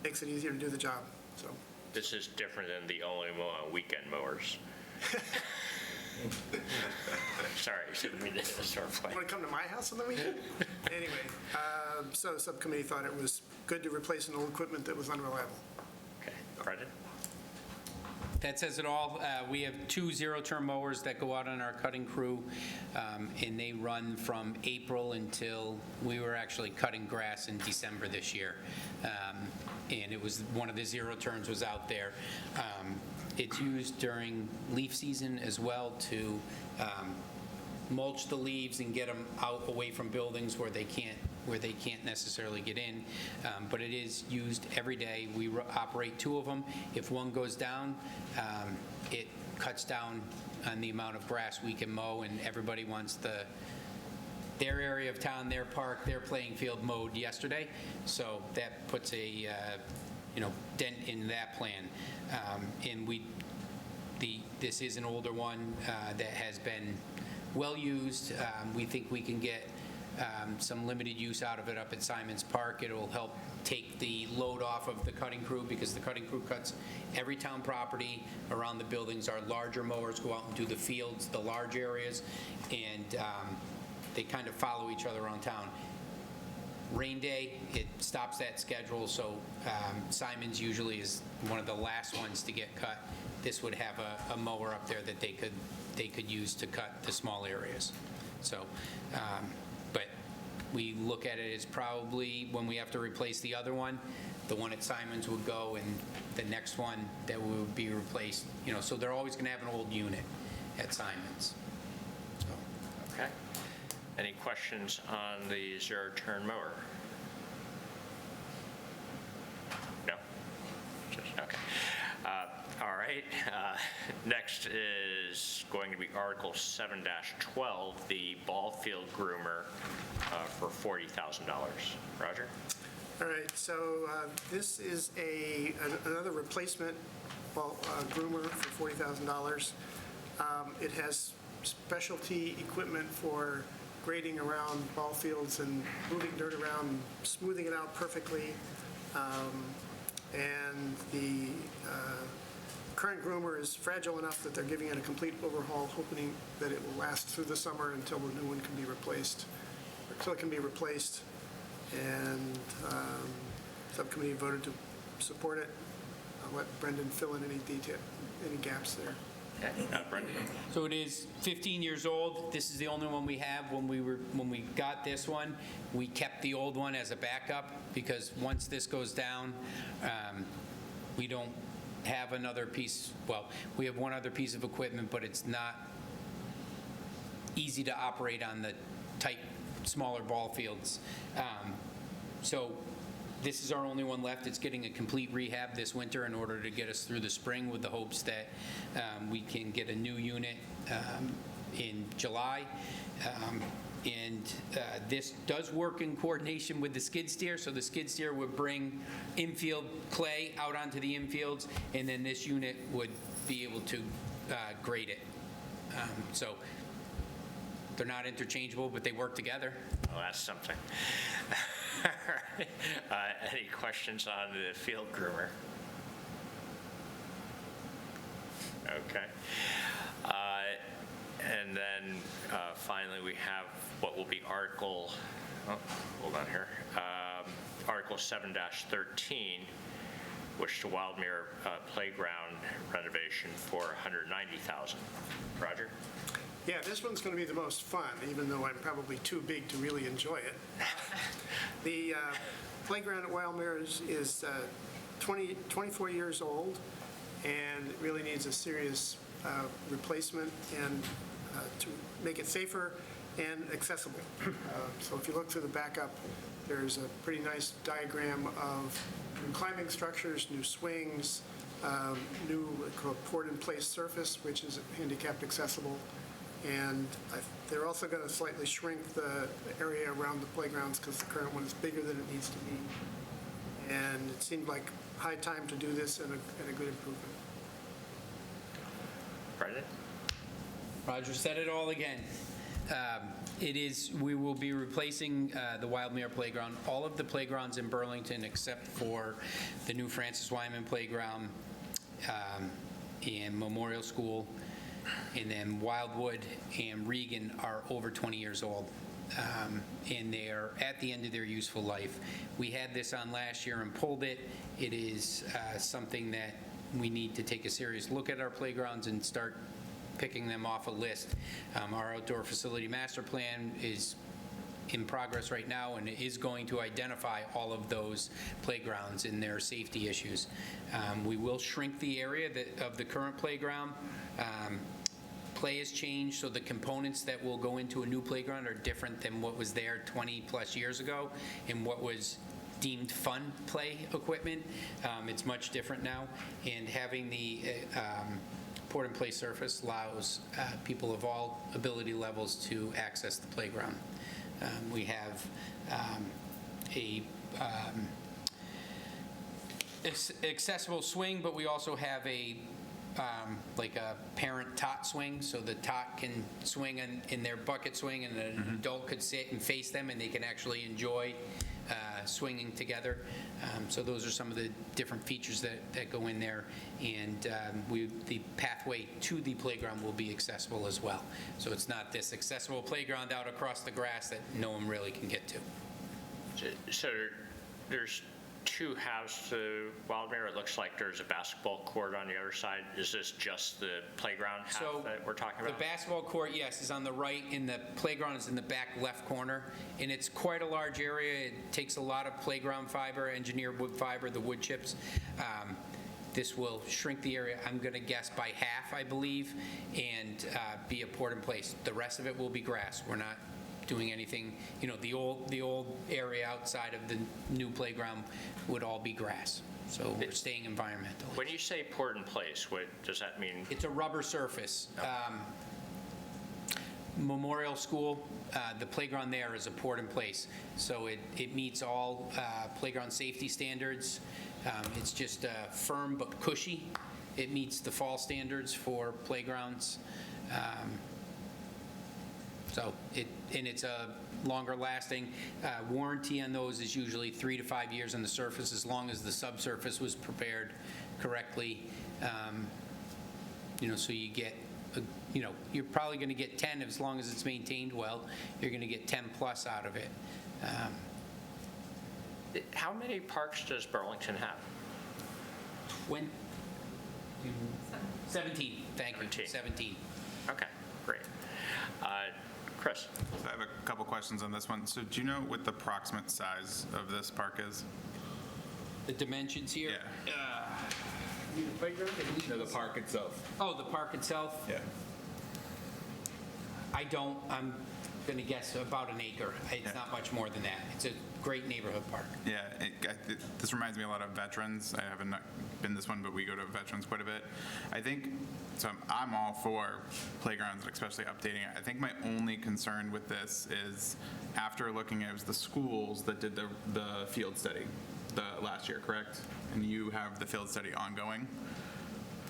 makes it easier to do the job, so. This is different than the only weekend mowers. Sorry, shouldn't mean to start playing. Want to come to my house on the weekend? Anyway, so the subcommittee thought it was good to replace an old equipment that was unreliable. Okay, Brendan? That says it all. We have 2 zero-turn mowers that go out on our cutting crew, and they run from April until, we were actually cutting grass in December this year. And it was, one of the zero-turns was out there. It's used during leaf season as well to mulch the leaves and get them out away from buildings where they can't necessarily get in. But it is used every day. We operate 2 of them. If one goes down, it cuts down on the amount of grass we can mow, and everybody wants their area of town, their park, their playing field mowed yesterday. So that puts a dent in that plan. And this is an older one that has been well used. We think we can get some limited use out of it up at Simons Park. It'll help take the load off of the cutting crew, because the cutting crew cuts every town property around the buildings. Our larger mowers go out and do the fields, the large areas, and they kind of follow each other around town. Rain day, it stops that schedule, so Simons usually is one of the last ones to get cut. This would have a mower up there that they could use to cut the small areas. So, but we look at it as probably, when we have to replace the other one, the one at Simons would go, and the next one that would be replaced, so they're always going to have an old unit at Simons. Okay. Any questions on the zero-turn mower? No? Okay. All right. Next is going to be Article 7-12, the ball field groomer for $40,000. Roger? All right, so this is another replacement groomer for $40,000. It has specialty equipment for grading around ball fields and moving dirt around, smoothing it out perfectly. And the current groomer is fragile enough that they're giving it a complete overhaul, hoping that it will last through the summer until the new one can be replaced. And subcommittee voted to support it. I'll let Brendan fill in any any gaps there. Brendan? So it is 15 years old. This is the only one we have. When we got this one, we kept the old one as a backup because once this goes down, we don't have another piece. Well, we have one other piece of equipment, but it's not easy to operate on the tight, smaller ball fields. So this is our only one left. It's getting a complete rehab this winter in order to get us through the spring with the hopes that we can get a new unit in July. This does work in coordination with the skid steer. So the skid steer would bring infield clay out onto the infields, and then this unit would be able to grade it. So they're not interchangeable, but they work together. Well, that's something. All right. Any questions on the field groomer? Okay. And then finally, we have what will be Article, hold on here, Article 7-13, which the Wildmere Playground renovation for $190,000. Roger? Yeah, this one's going to be the most fun, even though I'm probably too big to really enjoy it. The playground at Wildmere is 24 years old, and it really needs a serious replacement and to make it safer and accessible. So if you look through the backup, there's a pretty nice diagram of new climbing structures, new swings, new port-in-place surface, which is handicapped accessible. And they're also going to slightly shrink the area around the playgrounds because the current one is bigger than it needs to be. And it seemed like high time to do this and a good improvement. Brendan? Roger said it all again. We will be replacing the Wildmere Playground, all of the playgrounds in Burlington except for the new Francis Wyman Playground and Memorial School, and then Wildwood and Regan are over 20 years old. And they are at the end of their useful life. We had this on last year and pulled it. It is something that we need to take a serious look at our playgrounds and start picking them off a list. Our outdoor facility master plan is in progress right now and is going to identify all of those playgrounds and their safety issues. We will shrink the area of the current playground. Play has changed, so the components that will go into a new playground are different than what was there 20 plus years ago and what was deemed fun play equipment. It's much different now, and having the port-in-place surface allows people of all ability levels to access the playground. We have accessible swing, but we also have like a parent tot swing, so the tot can swing in their bucket swing and an adult could sit and face them and they can actually enjoy swinging together. So those are some of the different features that go in there, and the pathway to the playground will be accessible as well. So it's not this accessible playground out across the grass that no one really can get to. So there's two halves to Wildmere. It looks like there's a basketball court on the other side. Is this just the playground half that we're talking about? The basketball court, yes, is on the right, and the playground is in the back left corner. And it's quite a large area. It takes a lot of playground fiber, engineered wood fiber, the wood chips. This will shrink the area, I'm going to guess, by half, I believe, and be a port in place. The rest of it will be grass. We're not doing anything, the old area outside of the new playground would all be grass. So we're staying environmental. When you say port in place, what does that mean? It's a rubber surface. Memorial School, the playground there is a port in place. So it meets all playground safety standards. It's just firm but cushy. It meets the fall standards for playgrounds. It's a longer lasting. Warranty on those is usually 3 to 5 years on the surface, as long as the subsurface was prepared correctly. So you get, you're probably going to get 10 as long as it's maintained well. You're going to get 10 plus out of it. How many parks does Burlington have? 17, thank you, 17. 17. Okay, great. Chris? So I have a couple questions on this one. So do you know what the approximate size of this park is? The dimensions here? Yeah. No, the park itself. Oh, the park itself? Yeah. I'm going to guess about an acre. It's not much more than that. It's a great neighborhood park. Yeah, this reminds me a lot of veterans. I haven't been this one, but we go to veterans quite a bit. I think, so I'm all for playgrounds, especially updating it. I think my only concern with this is after looking at, it was the schools that did the field study the last year, correct? And you have the field study ongoing?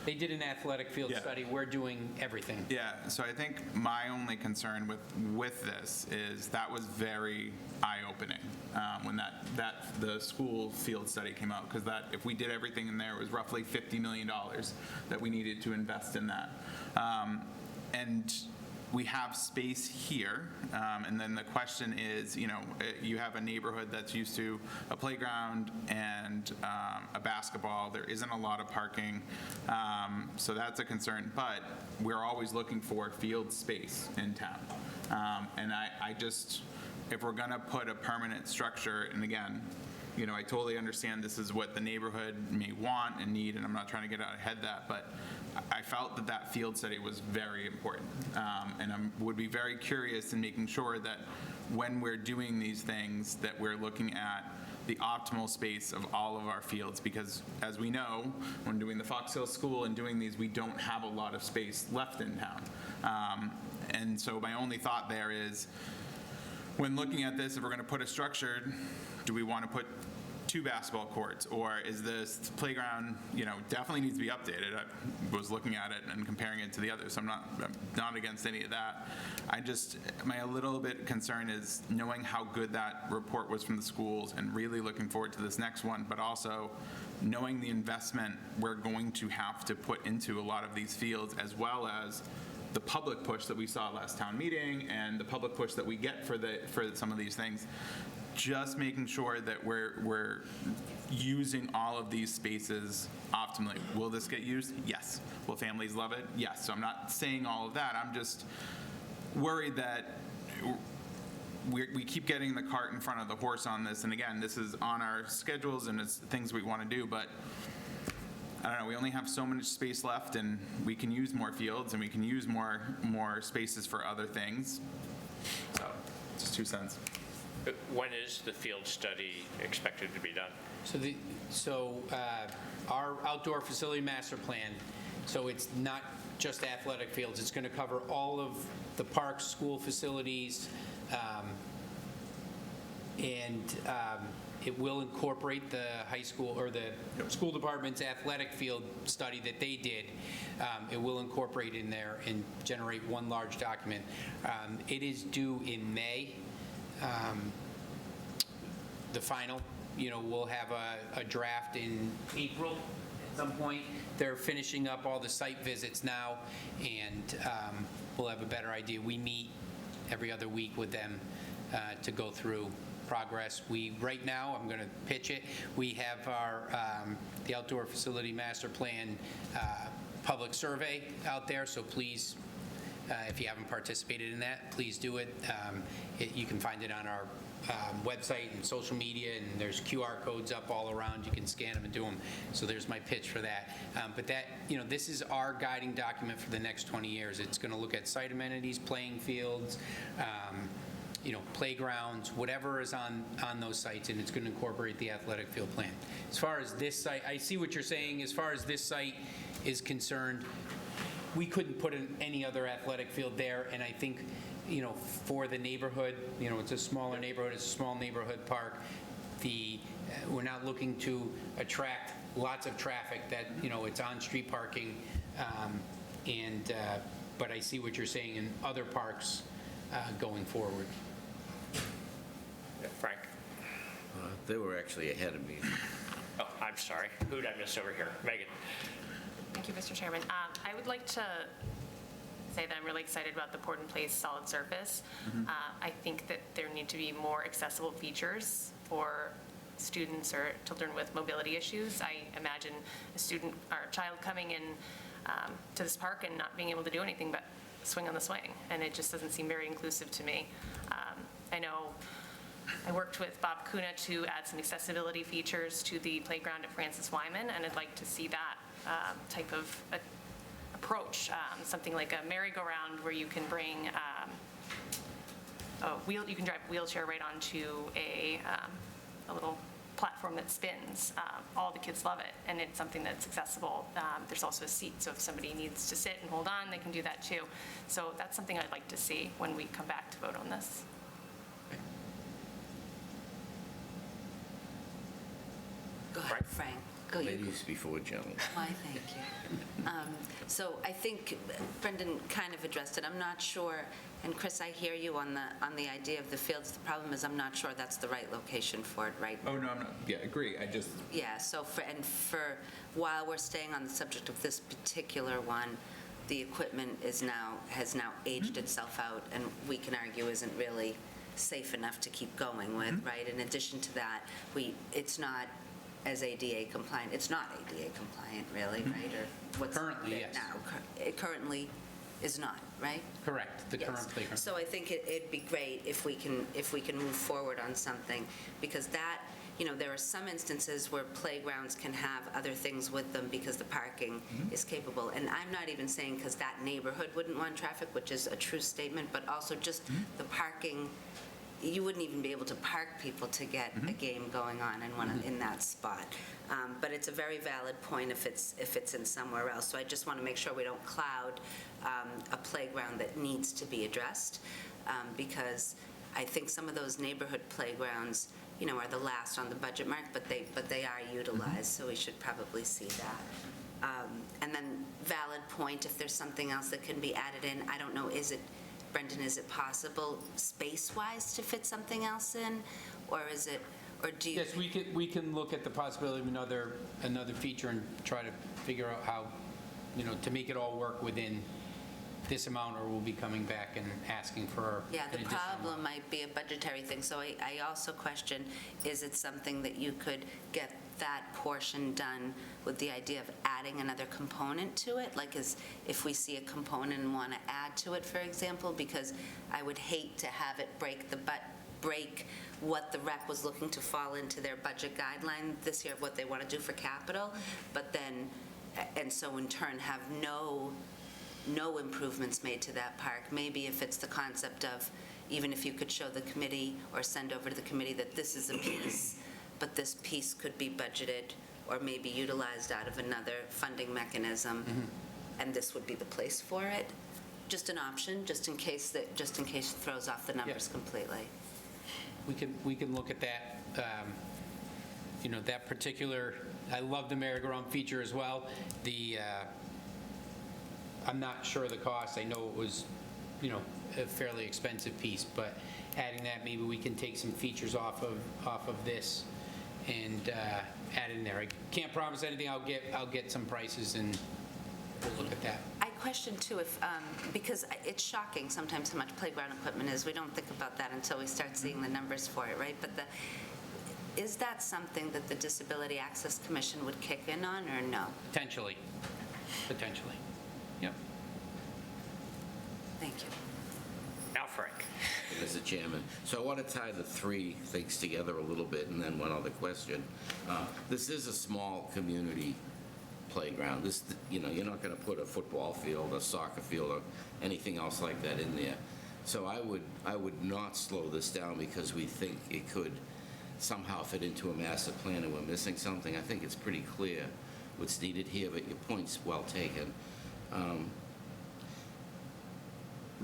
They did an athletic field Yeah. study. We're doing everything. Yeah, so I think my only concern with this is that was very eye-opening when the school field study came out, because that, if we did everything in there, it was roughly $50 million that we needed to invest in that. And we have space here, and then the question is, you have a neighborhood that's used to a playground and a basketball. There isn't a lot of parking, so that's a concern. But we're always looking for field space in town, and I just, if we're gonna put a permanent structure, and again, I totally understand this is what the neighborhood may want and need, and I'm not trying to get out ahead of that, but I felt that field study was very important. And I would be very curious in making sure that when we're doing these things, that we're looking at the optimal space of all of our fields, because as we know, when doing the Fox Hill School and doing these, we don't have a lot of space left in town. And so my only thought there is, when looking at this, if we're going to put a structure, do we want to put 2 basketball courts, or is this playground, definitely needs to be updated. I was looking at it and comparing it to the others, so I'm not against any of that. My little bit concern is knowing how good that report was from the schools and really looking forward to this next one, but also knowing the investment we're going to have to put into a lot of these fields, as well as the public push that we saw last town meeting and the public push that we get for some of these things. Just making sure that we're using all of these spaces optimally. Will this get used? Yes. Will families love it? Yes. So I'm not saying all of that. I'm just worried that we keep getting the cart in front of the horse on this. And again, this is on our schedules and it's things we want to do, but I don't know, we only have so much space left, and we can use more fields and we can use more spaces for other things. So, just 2 cents. When is the field study expected to be done? So our outdoor facility master plan, so it's not just athletic fields, it's going to cover all of the parks, school facilities, and it will incorporate the high school or the school department's athletic field study that they did. It will incorporate in there and generate one large document. It is due in May. The final, we'll have a draft in April at some point. They're finishing up all the site visits now, and we'll have a better idea. We meet every other week with them to go through progress. Right now, I'm going to pitch it. We have the outdoor facility master plan public survey out there, so please, if you haven't participated in that, please do it. You can find it on our website and social media, and there's QR codes up all around. You can scan them and do them. So there's my pitch for that. But that, this is our guiding document for the next 20 years. It's going to look at site amenities, playing fields, playgrounds, whatever is on those sites, and it's going to incorporate the athletic field plan. As far as this site, I see what you're saying. As far as this site is concerned, we couldn't put in any other athletic field there, and I think, for the neighborhood, it's a smaller neighborhood, it's a small neighborhood park. We're not looking to attract lots of traffic that, it's on-street parking, but I see what you're saying in other parks going forward. Frank? They were actually ahead of me. Oh, I'm sorry. Who did I miss over here? Megan? Thank you, Mr. Chairman. I would like to say that I'm really excited about the Port and Place solid surface. I think that there need to be more accessible features for students or children with mobility issues. I imagine a student or a child coming in to this park and not being able to do anything but swing on the swing, and it just doesn't seem very inclusive to me. I know I worked with Bob Kuna to add some accessibility features to the playground at Francis Wyman, and I'd like to see that type of approach, something like a merry-go-round where you can bring you can drive a wheelchair right onto a little platform that spins. All the kids love it, and it's something that's accessible. There's also a seat, so if somebody needs to sit and hold on, they can do that too. So that's something I'd like to see when we come back to vote on this. Go ahead, Frank. Go you. Ladies before gentlemen. Why, thank you. So I think Brendan kind of addressed it. I'm not sure, and Chris, I hear you on the idea of the fields. The problem is I'm not sure that's the right location for it right now. Oh, no, I'm not, yeah, agree, I just, Yeah, so while we're staying on the subject of this particular one, the equipment has now aged itself out, and we can argue isn't really safe enough to keep going with, right? In addition to that, it's not as ADA compliant. It's not ADA compliant, really, right? Or what's Currently, it yes. now? It currently is not, right? Correct, the current playground. So I think it'd be great if we can move forward on something, because that, there are some instances where playgrounds can have other things with them because the parking is capable. And I'm not even saying because that neighborhood wouldn't want traffic, which is a true statement, but also just the parking. You wouldn't even be able to park people to get a game going on in that spot. But it's a very valid point if it's in somewhere else. So I just want to make sure we don't cloud a playground that needs to be addressed, because I think some of those neighborhood playgrounds, are the last on the budget mark, but they are utilized, so we should probably see that. And then valid point, if there's something else that can be added in, I don't know, Brendan, is it possible space-wise to fit something else in, or do you? Yes, we can look at the possibility of another feature and try to figure out how, to make it all work within this amount, or we'll be coming back and asking for Yeah, the an additional problem might be a budgetary thing, so I also question, is it something that you could get that portion done with the idea of adding another component to it? Like, if we see a component and want to add to it, for example, because I would hate to have it break what the rec was looking to fall into their budget guideline this year of what they want to do for capital, but then, and so in turn have no improvements made to that park. Maybe if it's the concept of, even if you could show the committee or send over to the committee that this is a piece, but this piece could be budgeted or maybe utilized out of another funding mechanism, and this would be the place for it. Just an option, just in case it throws off the numbers completely. We can look at that. That particular, I love the merry-go-round feature as well. I'm not sure of the cost. I know it was, a fairly expensive piece, but adding that, maybe we can take some features off of this and add in there. I can't promise anything. I'll get some prices and we'll look at that. I question too, because it's shocking sometimes how much playground equipment is. We don't think about that until we start seeing the numbers for it, right? But is that something that the Disability Access Commission would kick in on, or no? Potentially. Yep. Thank you. Now, Frank. Mr. Chairman, so I want to tie the three things together a little bit, and then one other question. This is a small community playground. This, you're not going to put a football field, a soccer field, or anything else like that in there. So I would not slow this down because we think it could somehow fit into a master plan and we're missing something. I think it's pretty clear what's needed here, but your point's well taken.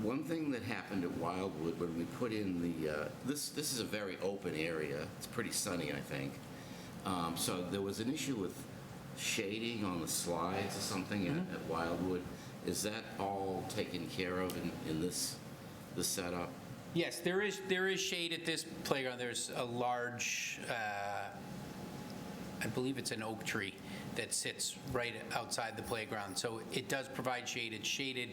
One thing that happened at Wildwood when we put in this is a very open area. It's pretty sunny, I think. So there was an issue with shading on the slides or something at Wildwood. Is that all taken care of in this setup? Yes, there is shade at this playground. There's a large, I believe it's an oak tree that sits right outside the playground. So it does provide shade. It's shaded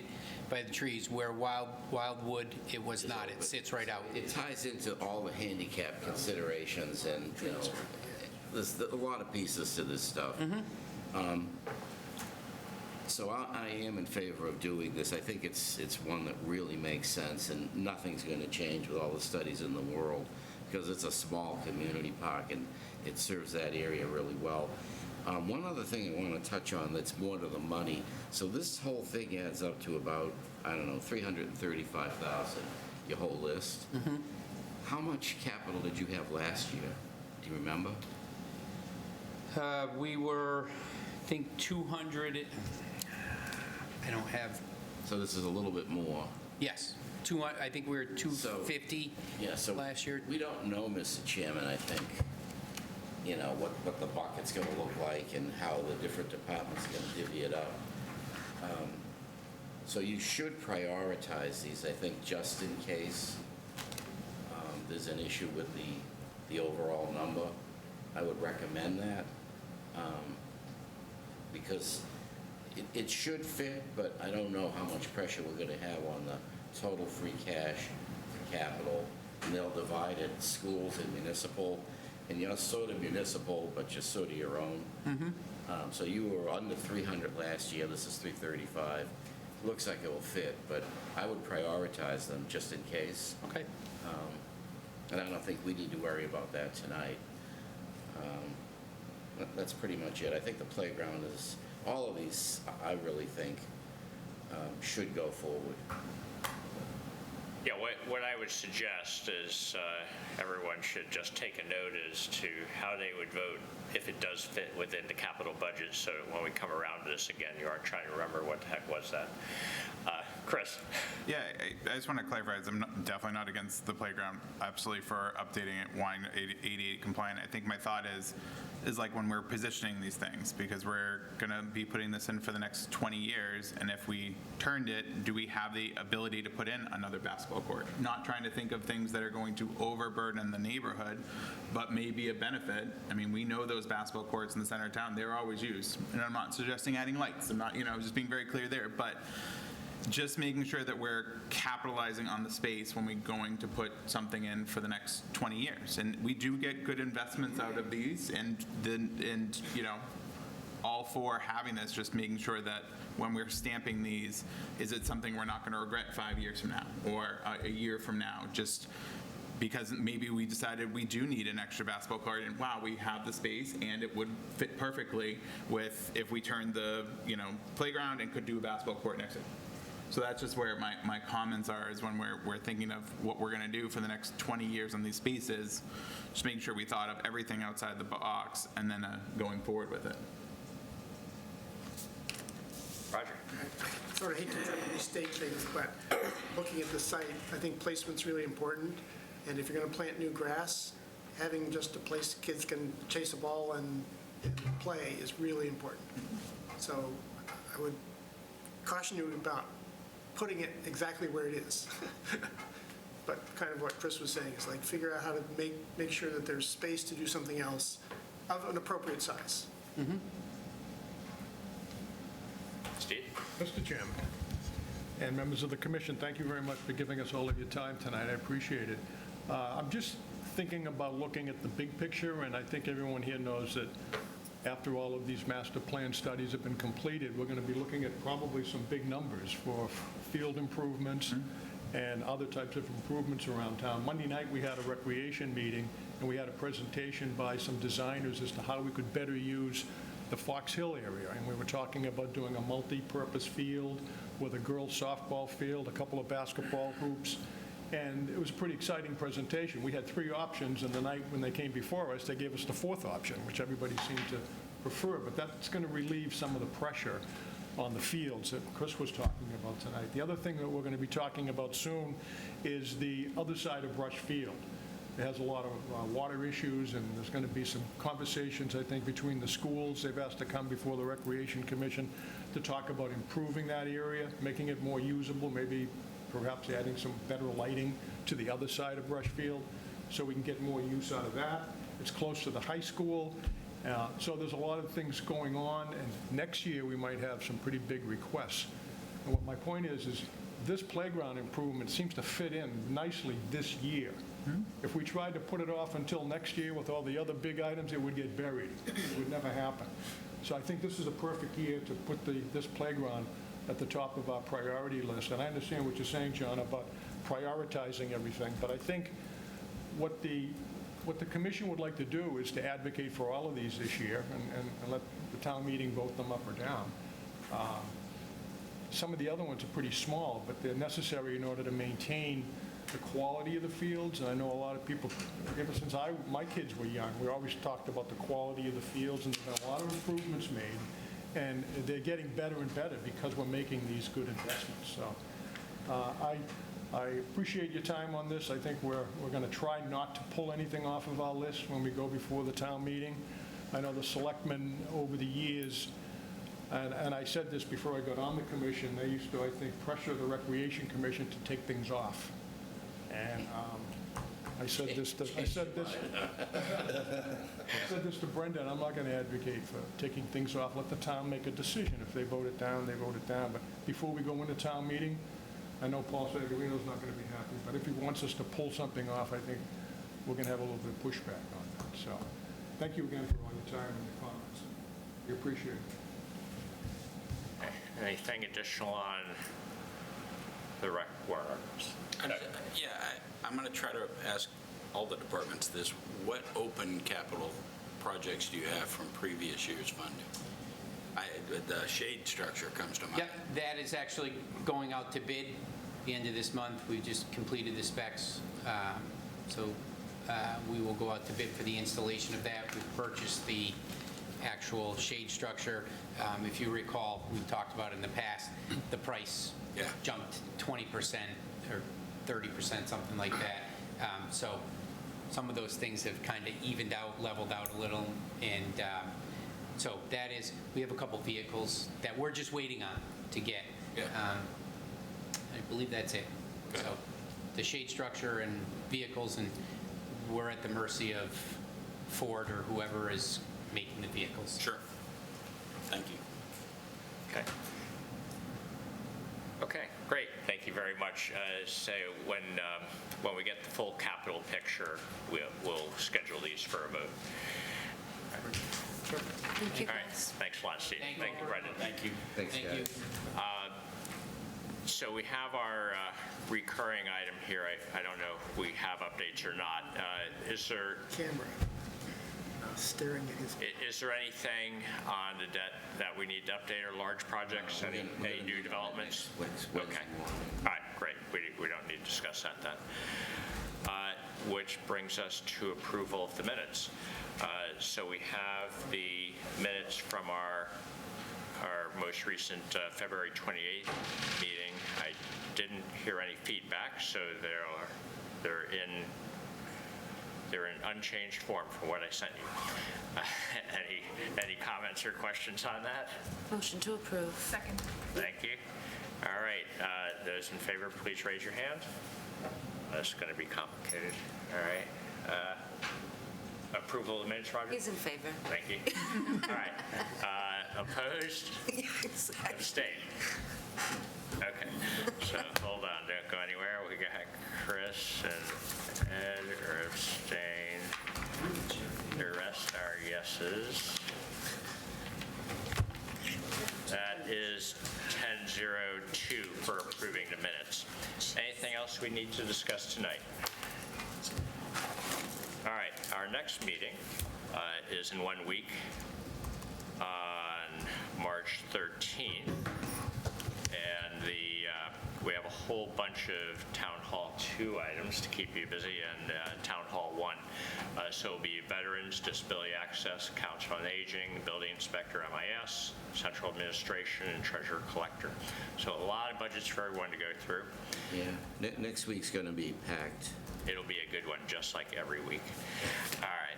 by the trees, where Wildwood, it was not. It sits right out. It ties into all the handicap considerations and, there's a lot of pieces to this stuff. So I am in favor of doing this. I think it's one that really makes sense, and nothing's going to change with all the studies in the world, because it's a small community park, and it serves that area really well. One other thing I want to touch on that's more to the money. So this whole thing adds up to about, I don't know, $335,000, your whole list. How much capital did you have last year? Do you remember? We were, I think, 200, I don't have, So this is a little bit more. yes, I think we were 250 Yeah, so last year. we don't know, Mr. Chairman, I think, you know, what the bucket's going to look like and how the different departments are going to divvy it up. So you should prioritize these, I think, just in case there's an issue with the overall number. I would recommend that, because it should fit, but I don't know how much pressure we're going to have on the total free cash for capital. And they'll divide it, schools and municipal, and you're sort of municipal, but you're sort of your own. So you were under 300 last year, this is 335. Looks like it will fit, but I would prioritize them just in case. Okay. And I don't think we need to worry about that tonight. That's pretty much it. I think the playground is, all of these, I really think, should go forward. Yeah, what I would suggest is everyone should just take a note as to how they would vote if it does fit within the capital budget, so that when we come around to this again, you aren't trying to remember what the heck was that. Chris? Yeah, I just want to clarify, I'm definitely not against the playground, absolutely for updating it, wine 88 compliant. I think my thought is like when we're positioning these things, because we're going to be putting this in for the next 20 years, and if we turned it, do we have the ability to put in another basketball court? Not trying to think of things that are going to overburden the neighborhood, but maybe a benefit. I mean, we know those basketball courts in the center of town, they're always used. And I'm not suggesting adding lights. I'm not, just being very clear there. But just making sure that we're capitalizing on the space when we're going to put something in for the next 20 years. And we do get good investments out of these, and all for having this, just making sure that when we're stamping these, is it something we're not going to regret 5 years from now or a year from now, just because maybe we decided we do need an extra basketball court, and wow, we have the space and it would fit perfectly with if we turned the playground and could do a basketball court next to it. So that's just where my comments are, is when we're thinking of what we're going to do for the next 20 years on these spaces, just making sure we thought of everything outside the box and then going forward with it. Roger? Sort of hate to try to restate things, but looking at the site, I think placement's really important. And if you're going to plant new grass, having just a place kids can chase a ball and play is really important. So I would caution you about putting it exactly where it is. But kind of what Chris was saying is like figure out how to make sure that there's space to do something else of an appropriate size. Steve? Mr. Chairman and members of the commission, thank you very much for giving us all of your time tonight. I appreciate it. I'm just thinking about looking at the big picture, and I think everyone here knows that after all of these master plan studies have been completed, we're going to be looking at probably some big numbers for field improvements and other types of improvements around town. Monday night, we had a recreation meeting, and we had a presentation by some designers as to how we could better use the Fox Hill area. And we were talking about doing a multi-purpose field with a girls' softball field, a couple of basketball hoops. And it was a pretty exciting presentation. We had 3 options, and the night when they came before us, they gave us the 4th option, which everybody seemed to prefer. But that's going to relieve some of the pressure on the fields that Chris was talking about tonight. The other thing that we're going to be talking about soon is the other side of Rush Field. It has a lot of water issues, and there's going to be some conversations, I think, between the schools. They've asked to come before the Recreation Commission to talk about improving that area, making it more usable, maybe perhaps adding some better lighting to the other side of Rush Field so we can get more use out of that. It's close to the high school. So there's a lot of things going on, and next year we might have some pretty big requests. And what my point is this playground improvement seems to fit in nicely this year. If we tried to put it off until next year with all the other big items, it would get buried. It would never happen. So I think this is a perfect year to put this playground at the top of our priority list. And I understand what you're saying, John, about prioritizing everything, but I think what the commission would like to do is to advocate for all of these this year and let the town meeting vote them up or down. Some of the other ones are pretty small, but they're necessary in order to maintain the quality of the fields. And I know a lot of people, ever since my kids were young, we always talked about the quality of the fields, and there's been a lot of improvements made, and they're getting better and better because we're making these good investments. So I appreciate your time on this. I think we're going to try not to pull anything off of our list when we go before the town meeting. I know the selectmen over the years, and I said this before I got on the commission, they used to, I think, pressure the Recreation Commission to take things off. And I said this to Brenda, and I'm not going to advocate for taking things off. Let the town make a decision. If they vote it down, they vote it down. But before we go into town meeting, I know Paul Sagarino's not going to be happy, but if he wants us to pull something off, I think we're going to have a little bit of pushback on that. So thank you again for all your time and your comments. We appreciate it. Anything additional on the rec warrant articles? Yeah, I'm going to try to ask all the departments this. What open capital projects do you have from previous year's funding? The shade structure comes to mind. Yep, that is actually going out to bid the end of this month. We just completed the specs. So we will go out to bid for the installation of that. We've purchased the actual shade structure. If you recall, we talked about in the past, the price jumped 20% or 30%, something like that. So some of those things have kind of evened out, leveled out a little, and so that is, we have a couple vehicles that we're just waiting on to get. I believe that's it. So the shade structure and vehicles, and we're at the mercy of Ford or whoever is making the vehicles. Sure. Thank you. Okay. Okay, great. Thank you very much. So when we get the full capital picture, we'll schedule these for a vote. Thank you, All right. guys. Thanks a lot, Steve. Thank you, Brendan. Thank you. Thanks, Thank guys. you. So we have our recurring item here. I don't know if we have updates or not. Is there Staring at his... Is there anything on the debt that we need to update, or large projects, any new developments? Okay. All right, great. We don't need to discuss that then. Which brings us to approval of the minutes. So we have the minutes from our most recent February 28th meeting. I didn't hear any feedback, so they're in unchanged form from what I sent you. Any comments or questions on that? Motion to approve. Second. Thank you. All right, those in favor, please raise your hand. That's going to be complicated. All right. Approval of the minutes, Roger? He's in favor. Thank you. All right. Opposed? Abstain. Okay. So hold on, don't go anywhere. We got Chris and Ed are abstain. The rest are yeses. That is 10-02 for approving the minutes. Anything else we need to discuss tonight? All right, our next meeting is in 1 week on March 13th. And we have a whole bunch of Town Hall 2 items to keep you busy, and Town Hall 1. So it'll be Veterans, Disability Access, Council on Aging, Building Inspector, MIS, Central Administration, and Treasurer Collector. So a lot of budgets for everyone to go through. Yeah, next week's going to be packed. It'll be a good one, just like every week. All right.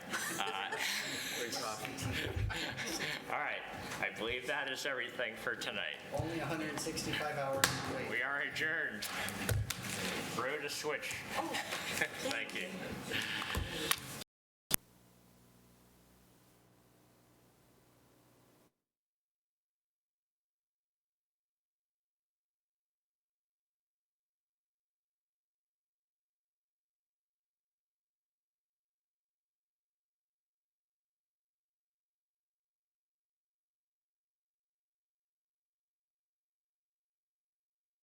All right. I believe that is everything for tonight. Only 165 hours away. We are adjourned. Throw the switch. Thank you.